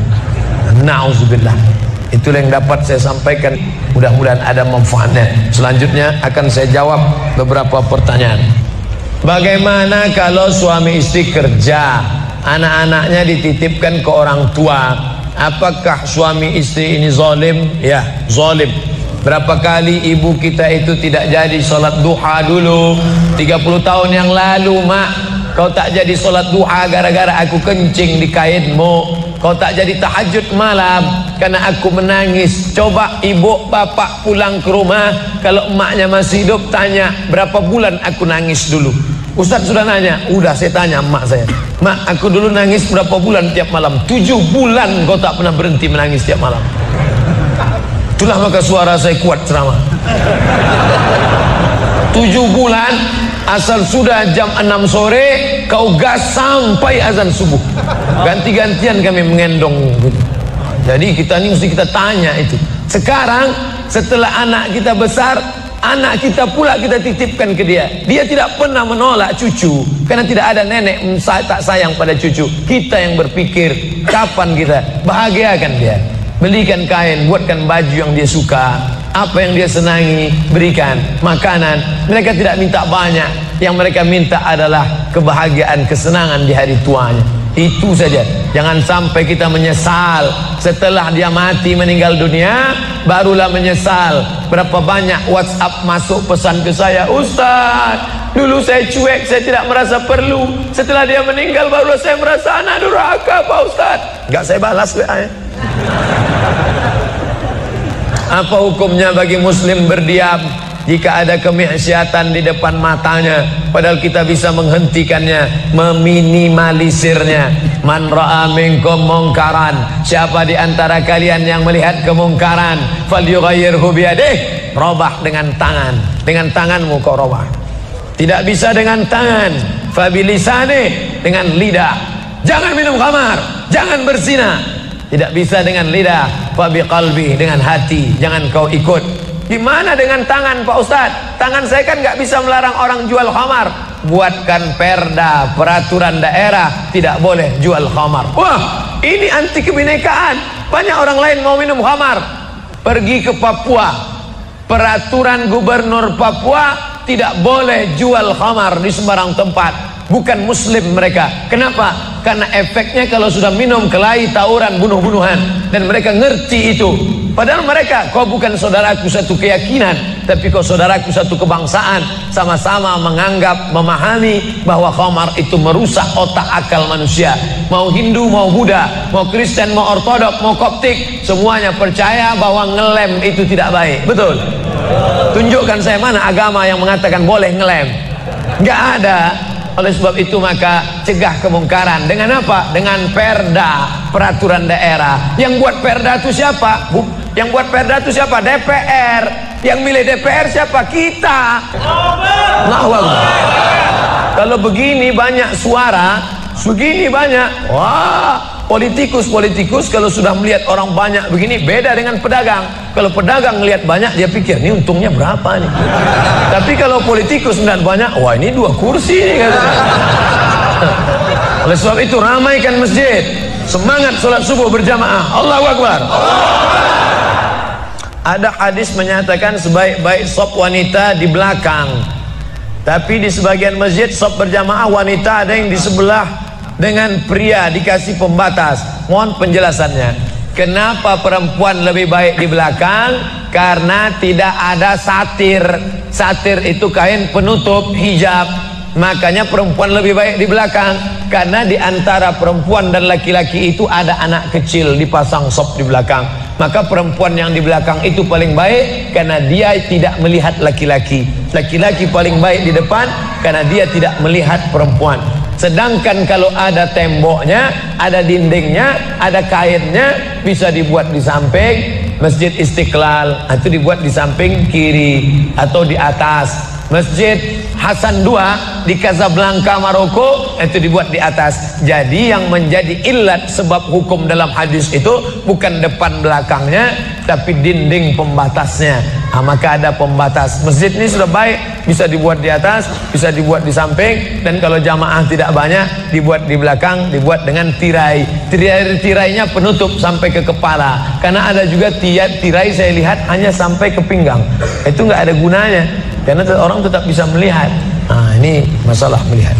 Na'udzubillah. Itulah yang dapat saya sampaikan, mudah-mudahan ada manfaatnya. Selanjutnya akan saya jawab beberapa pertanyaan. Bagaimana kalau suami istri kerja, anak-anaknya dititipkan ke orang tua, apakah suami istri ini zalim? Ya, zalim. Berapa kali ibu kita itu tidak jadi sholat duha dulu 30 tahun yang lalu. Mak, kau tak jadi sholat duha gara-gara aku kencing di kainmu. Kau tak jadi tahajud malam karena aku menangis. Coba ibu bapak pulang ke rumah, kalau emaknya masih hidup, tanya berapa bulan aku nangis dulu. Ustaz sudah nanya, udah saya tanya emak saya, mak aku dulu nangis berapa bulan tiap malam? 7 bulan kau tak pernah berhenti menangis tiap malam. Itulah maka suara saya kuat ceramah. 7 bulan, asal sudah jam 6 sore kau gas sampai azan subuh. Ganti-gantian kami mengendong. Jadi kita ini mesti kita tanya itu. Sekarang setelah anak kita besar, anak kita pula kita titipkan ke dia. Dia tidak pernah menolak cucu, karena tidak ada nenek tak sayang pada cucu. Kita yang berpikir kapan kita bahagiakan dia. Belikan kain, buatkan baju yang dia suka, apa yang dia senangi, berikan makanan. Mereka tidak minta banyak, yang mereka minta adalah kebahagiaan, kesenangan di hari tuanya. Itu saja. Jangan sampai kita menyesal setelah dia mati meninggal dunia, barulah menyesal. Berapa banyak WhatsApp masuk pesan ke saya, Ustaz, dulu saya cuek, saya tidak merasa perlu. Setelah dia meninggal barulah saya merasa anak durhaka Pak Ustaz. Enggak saya balas WA-nya. Apa hukumnya bagi muslim berdiam jika ada kemaksiatan di depan matanya, padahal kita bisa menghentikannya, meminimalisirnya. Man ra'a minkum mungkaran, siapa di antara kalian yang melihat kemungkaran, falyughayyirhu biyadihi, robah dengan tangan. Dengan tanganmu kau robah. Tidak bisa dengan tangan, fabilisani, dengan lidah. Jangan minum khamar, jangan berzina. Tidak bisa dengan lidah, fabiqalbi, dengan hati. Jangan kau ikut. Gimana dengan tangan Pak Ustadz? Tangan saya kan nggak bisa melarang orang jual khamar. Buatkan perda, peraturan daerah, tidak boleh jual khamar. Wah, ini anti kebinekaan. Banyak orang lain mau minum khamar. Pergi ke Papua, peraturan gubernur Papua, tidak boleh jual khamar di sembarang tempat. Bukan muslim mereka. Kenapa? Karena efeknya kalau sudah minum kelahi, tawuran, bunuh-bunuhan. Dan mereka ngerti itu. Padahal mereka, kau bukan saudaraku satu keyakinan, tapi kau saudaraku satu kebangsaan. Sama-sama menganggap, memahami bahwa khamar itu merusak otak akal manusia. Mau Hindu, mau Buddha, mau Kristen, mau Ortodok, mau Koptik, semuanya percaya bahwa ngelem itu tidak baik. Betul? Tunjukkan saya mana agama yang mengatakan boleh ngelem. Nggak ada. Oleh sebab itu maka cegah kemungkaran dengan apa? Dengan perda, peraturan daerah. Yang buat perda itu siapa? Yang buat perda itu siapa? DPR. Yang milih DPR siapa? Kita. Kalau begini banyak suara, begini banyak. Wah, politikus kalau sudah melihat orang banyak begini, beda dengan pedagang. Kalau pedagang melihat banyak, dia pikir ini untungnya berapa nih. Tapi kalau politikus melihat banyak, wah ini 2 kursi nih katanya. Oleh sebab itu ramaikan masjid, semangat sholat subuh berjamaah. Allahu Akbar. Ada hadis menyatakan sebaik-baik sop wanita di belakang, tapi di sebagian masjid sop berjamaah wanita ada yang di sebelah dengan pria, dikasih pembatas. Mohon penjelasannya. Kenapa perempuan lebih baik di belakang? Karena tidak ada satir. Satir itu kain penutup hijab. Makanya perempuan lebih baik di belakang. Karena di antara perempuan dan laki-laki itu ada anak kecil, dipasang sop di belakang. Maka perempuan yang di belakang itu paling baik karena dia tidak melihat laki-laki. Laki-laki paling baik di depan karena dia tidak melihat perempuan. Sedangkan kalau ada temboknya, ada dindingnya, ada kainnya, bisa dibuat di samping Masjid Istiqlal, itu dibuat di samping kiri atau di atas. Masjid Hasan II di Casablanca, Maroko, itu dibuat di atas. Jadi yang menjadi ilat sebab hukum dalam hadis itu bukan depan belakangnya, tapi dinding pembatasnya. Maka ada pembatas. Masjid ini sudah baik, bisa dibuat di atas, bisa dibuat di samping, dan kalau jamaah tidak banyak, dibuat di belakang, dibuat dengan tirai. Tirainya penutup sampai ke kepala. Karena ada juga tirai saya lihat hanya sampai ke pinggang. Itu nggak ada gunanya. Karena orang tetap bisa melihat. Ini masalah melihat.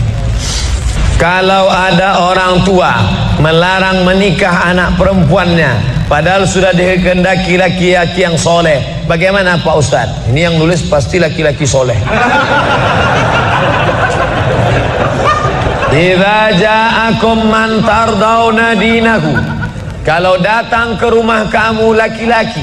Kalau ada orang tua melarang menikah anak perempuannya, padahal sudah dikehendaki laki-laki yang soleh, bagaimana Pak Ustadz? Ini yang nulis pasti laki-laki soleh. Idza ja'akum man tardawna dinahu, kalau datang ke rumah kamu laki-laki,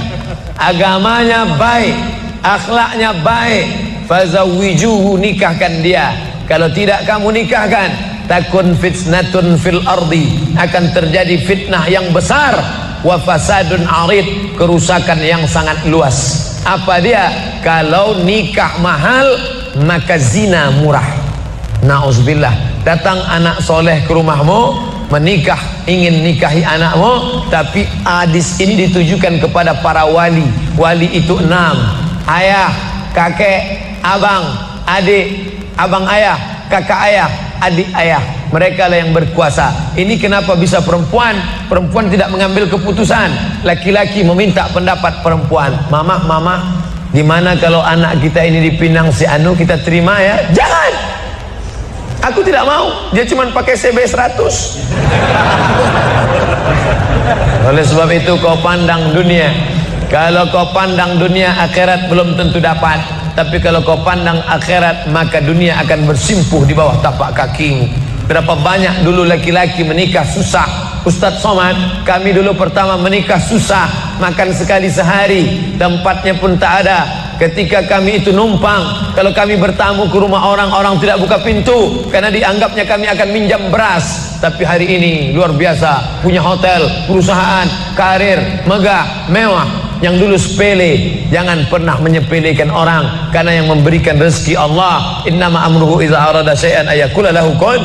agamanya baik, akhlaknya baik, fazawwijuhu, nikahkan dia. Kalau tidak kamu nikahkan, takun fitnatun fil ardi, akan terjadi fitnah yang besar, wa fasadun arid, kerusakan yang sangat luas. Apa dia? Kalau nikah mahal, maka zina murah. Na'udzubillah. Datang anak soleh ke rumahmu, menikah, ingin nikahi anakmu, tapi hadis ini ditujukan kepada para wali. Wali itu 6: ayah, kakek, abang, adik, abang ayah, kakak ayah, adik ayah. Mereka lah yang berkuasa. Ini kenapa bisa perempuan? Perempuan tidak mengambil keputusan. Laki-laki meminta pendapat perempuan. Mama, gimana kalau anak kita ini dipinang si Anu, kita terima ya? Jangan. Aku tidak mau. Dia cuma pakai CB 100. Oleh sebab itu kau pandang dunia. Kalau kau pandang dunia, akhirat belum tentu dapat. Tapi kalau kau pandang akhirat, maka dunia akan bersimpuh di bawah tapak kakimu. Berapa banyak dulu laki-laki menikah susah. Ustadz Somad, kami dulu pertama menikah susah, makan sekali sehari, tempatnya pun tak ada. ketika kami itu numpang, kalau kami bertamu ke rumah orang, orang tidak buka pintu karena dianggapnya kami akan minjam beras. Tapi hari ini luar biasa, punya hotel, perusahaan, karir, megah, mewah. Yang dulu sepele, jangan pernah menyepelekan orang, karena yang memberikan rezeki Allah. Innama amruhu idza arada syai'an ayaqula lahu kun.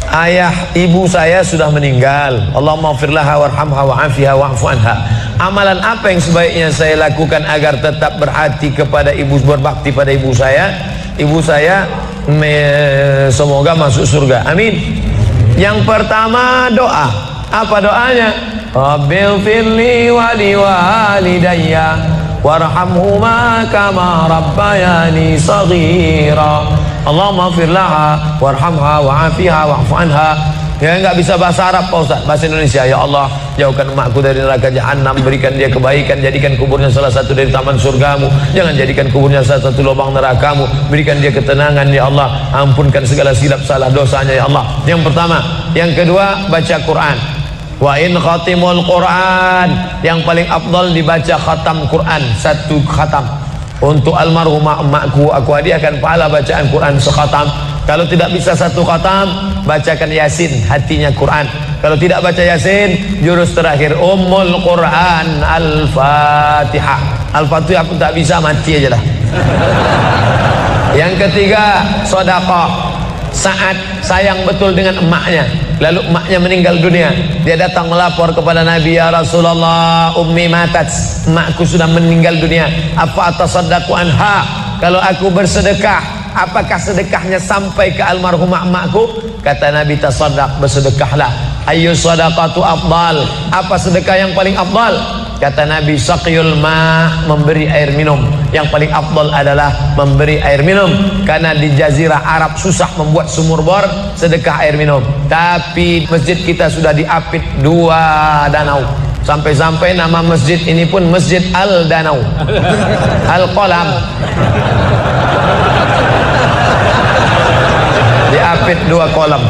Ayah ibu saya sudah meninggal, Allahumma firlaha warhamha wa'afiha wa'fu anha. Amalan apa yang sebaiknya saya lakukan agar tetap berhati kepada ibu, berbakti pada ibu saya? Ibu saya semoga masuk surga, amin. Yang pertama doa. Apa doanya? Rabbil firli wali walidayya warhamhuma kama rabbayani saghira. Allahumma firlaha warhamha wa'afiha wa'fu anha. Ya, nggak bisa bahasa Arab Pak Ustaz, bahasa Indonesia. Ya Allah, jauhkan emakku dari neraka jahanam, berikan dia kebaikan, jadikan kuburnya salah satu dari taman surgamu, jangan jadikan kuburnya salah satu lubang nerakamu, berikan dia ketenangan ya Allah, ampunkan segala silap salah dosanya ya Allah. Yang pertama. Yang kedua, baca Quran. Wa in khatimul Quran, yang paling afdal dibaca khatam Quran, satu khatam. Untuk almarhumah emakku, aku hadiahkan pahala bacaan Quran sekhatam. Kalau tidak bisa satu khatam, bacakan Yasin, hatinya Quran. Kalau tidak baca Yasin, jurus terakhir Ummul Quran Al-Fatihah. Al-Fatihah pun tak bisa, mati aja lah. Yang ketiga, sedekah. Saat sayang betul dengan emaknya, lalu emaknya meninggal dunia, dia datang melapor kepada Nabi, ya Rasulullah, ummi matat, emakku sudah meninggal dunia, apa atasaddaqu anha, kalau aku bersedekah, apakah sedekahnya sampai ke almarhumah emakku? Kata Nabi, tasaddaq, bersedekahlah. Ayyu sadaqatu afdal, apa sedekah yang paling afdal? Kata Nabi, saqiyul ma, memberi air minum. Yang paling afdal adalah memberi air minum, karena di jazirah Arab susah membuat sumur bor, sedekah air minum. Tapi masjid kita sudah diapit 2 danau, sampai-sampai nama masjid ini pun Masjid Al-Danau, Al-Kolam. Diapit 2 kolam.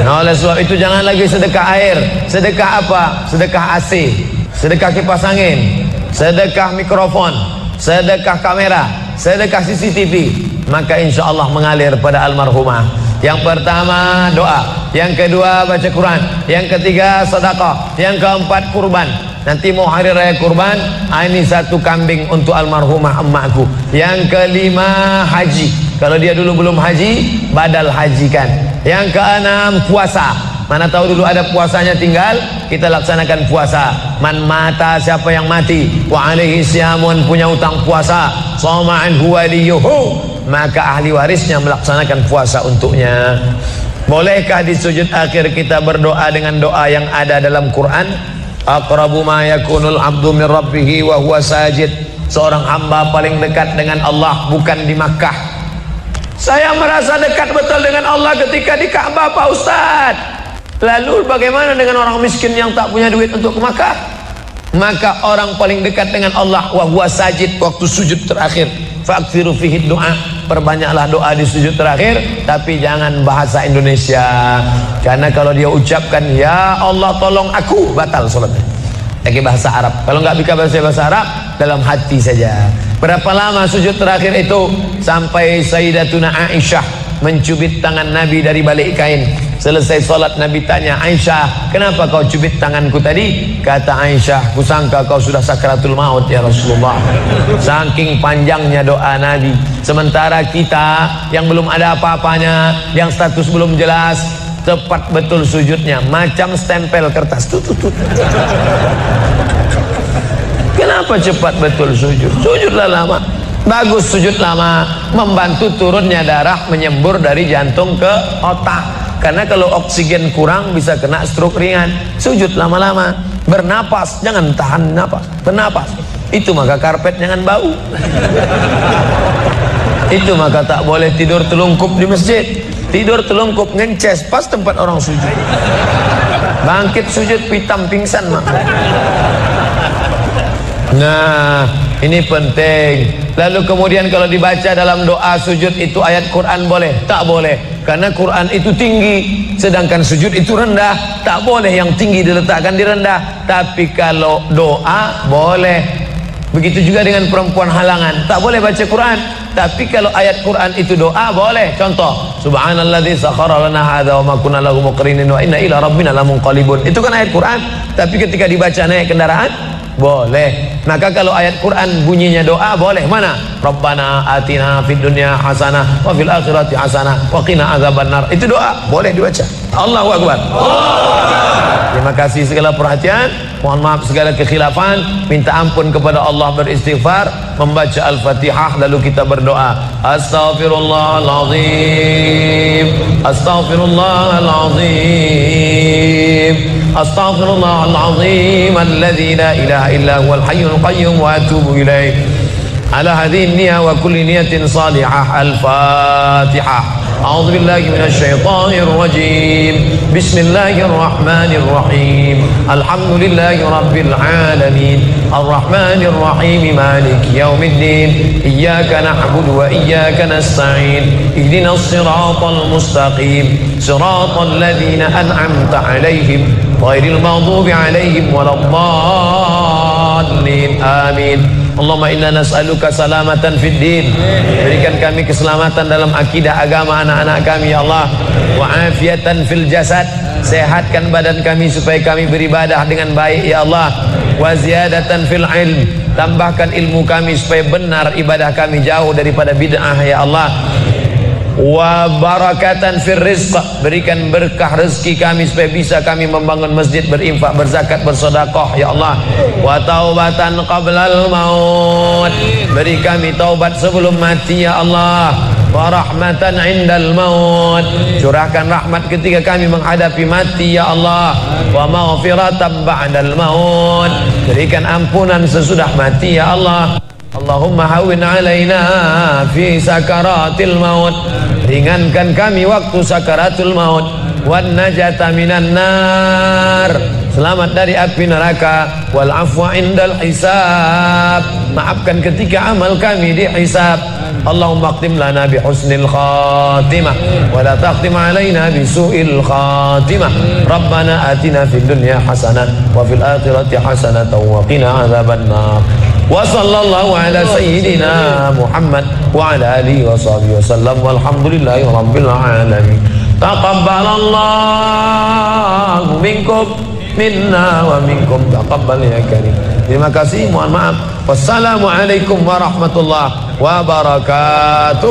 Nah, oleh sebab itu jangan lagi sedekah air. Sedekah apa? Sedekah AC, sedekah kipas angin, sedekah mikrofon, sedekah kamera, sedekah CCTV, maka insya Allah mengalir pada almarhumah. Yang pertama doa, yang kedua baca Quran, yang ketiga sedekah, yang keempat kurban. Nanti mau hari raya kurban, ini 1 kambing untuk almarhumah emakku. Yang kelima haji, kalau dia dulu belum haji, badal hajikan. Yang keenam puasa, mana tahu dulu ada puasanya, tinggal kita laksanakan puasa. Man mata, siapa yang mati, wa alaihi siyamun, punya utang puasa, shoma anhu waliyuhu, maka ahli warisnya melaksanakan puasa untuknya. Bolehkah di sujud akhir kita berdoa dengan doa yang ada dalam Quran? Aqrabu ma yakunul abdu min rabbih wa huwa sajid. Seorang hamba paling dekat dengan Allah bukan di Makkah. Saya merasa dekat betul dengan Allah ketika di Ka'bah Pak Ustaz. Lalu bagaimana dengan orang miskin yang tak punya duit untuk ke Makkah? Maka orang paling dekat dengan Allah wa huwa sajid, waktu sujud terakhir. Fa'kthiru fihi doa, perbanyaklah doa di sujud terakhir, tapi jangan bahasa Indonesia. Karena kalau dia ucapkan ya Allah tolong aku, batal salatnya. Pakai bahasa Arab. Kalau nggak bisa bahasa Arab, dalam hati saja. Berapa lama sujud terakhir itu? Sampai Sayyidatuna Aisyah mencubit tangan Nabi dari balik kain. Selesai solat, Nabi tanya, Aisyah, kenapa kau cubit tanganku tadi? Kata Aisyah, kusangka kau sudah sakratul maut ya Rasulullah. Saking panjangnya doa Nabi. Sementara kita yang belum ada apa-apanya, yang status belum jelas, tepat betul sujudnya, macam stempel kertas. Kenapa cepat betul sujud? Sujudlah lama. Bagus sujud lama, membantu turunnya darah menyembur dari jantung ke otak. Karena kalau oksigen kurang bisa kena stroke ringan. Sujud lama-lama, bernapas, jangan tahan napas, bernapas. Itu maka karpet jangan bau. Itu maka tak boleh tidur telungkup di masjid. Tidur telungkup ngences pas tempat orang sujud. Bangkit sujud pitam pingsan mak. Nah, ini penting. Lalu kemudian kalau dibaca dalam doa sujud itu ayat Quran boleh? Tak boleh. Karena Quran itu tinggi, sedangkan sujud itu rendah. Tak boleh yang tinggi diletakkan di rendah. Tapi kalau doa boleh. Begitu juga dengan perempuan halangan, tak boleh baca Quran. Tapi kalau ayat Quran itu doa, boleh. Contoh, subhanalladzi sakhkhara lana hadza wa ma kunna lahu muqrinin wa inna ila rabbina lamunqalibun. Itu kan ayat Quran, tapi ketika dibaca naik kendaraan, boleh. Maka kalau ayat Quran bunyinya doa, boleh. Mana? Rabbana atina fid dunya hasanah wa fil akhirati hasanah wa qina adzabannar. Itu doa, boleh dibaca. Allahu akbar. Terima kasih segala perhatian. Mohon maaf segala kekhilafan. Minta ampun kepada Allah, beristighfar, membaca Al-Fatihah, lalu kita berdoa. Astaghfirullahalazim, astaghfirullahalazim, astaghfirullahalazim alladzi la ilaha illa huwal hayyul qayyum wa atubu ilaih. Ala hadhihi niyyah wa kulli niyatin salihah. Al-Fatihah. أعوذ بالله من الشيطان الرجيم بسم الله الرحمن الرحيم الحمد لله رب العالمين الرحمن الرحيم مالك يوم الدين إياك نعبد وإياك نستعين اهدنا الصراط المستقيم صراط الذين أنعمت عليهم غير المغضوب عليهم ولا الضالين آمين. Allahumma inna nas'aluka salamatan fid din. Berikan kami keselamatan dalam akidah agama anak-anak kami ya Allah. Wa afiatan fil jasad. Sehatkan badan kami supaya kami beribadah dengan baik ya Allah. Wa ziyadatan fil ilm. Tambahkan ilmu kami supaya benar ibadah kami, jauh daripada bid'ah ya Allah. Wa barakatan fir rizq. Berikan berkah rezeki kami supaya bisa kami membangun masjid, berinfak, berzakat, bersedekah ya Allah. Wa taubatan qablal maut. Beri kami taubat sebelum mati ya Allah. Wa rahmatan indal maut. Curahkan rahmat ketika kami menghadapi mati ya Allah. Wa maghfiratan ba'dal maut. Berikan ampunan sesudah mati ya Allah. Allahumma hawwin alaina fi sakaratil maut. Ringankan kami waktu sakaratul maut. Wan najata minan nar. Selamat dari api neraka. Wal afwa indal hisab. Maafkan ketika amal kami dihisab. Allahumma khtim lana bi husnil khatimah wa la takhtim alaina bi su'il khatimah. Rabbana atina fid dunya hasanah wa fil akhirati hasanah wa qina adzabannar. Wa sallallahu ala sayyidina Muhammad wa ala alihi wa sahbihi wasallam walhamdulillahi rabbil alamin. Taqabbalallahu minkum minna wa minkum taqabbal ya karim. Terima kasih, mohon maaf. Wassalamualaikum warahmatullahi wabarakatuh.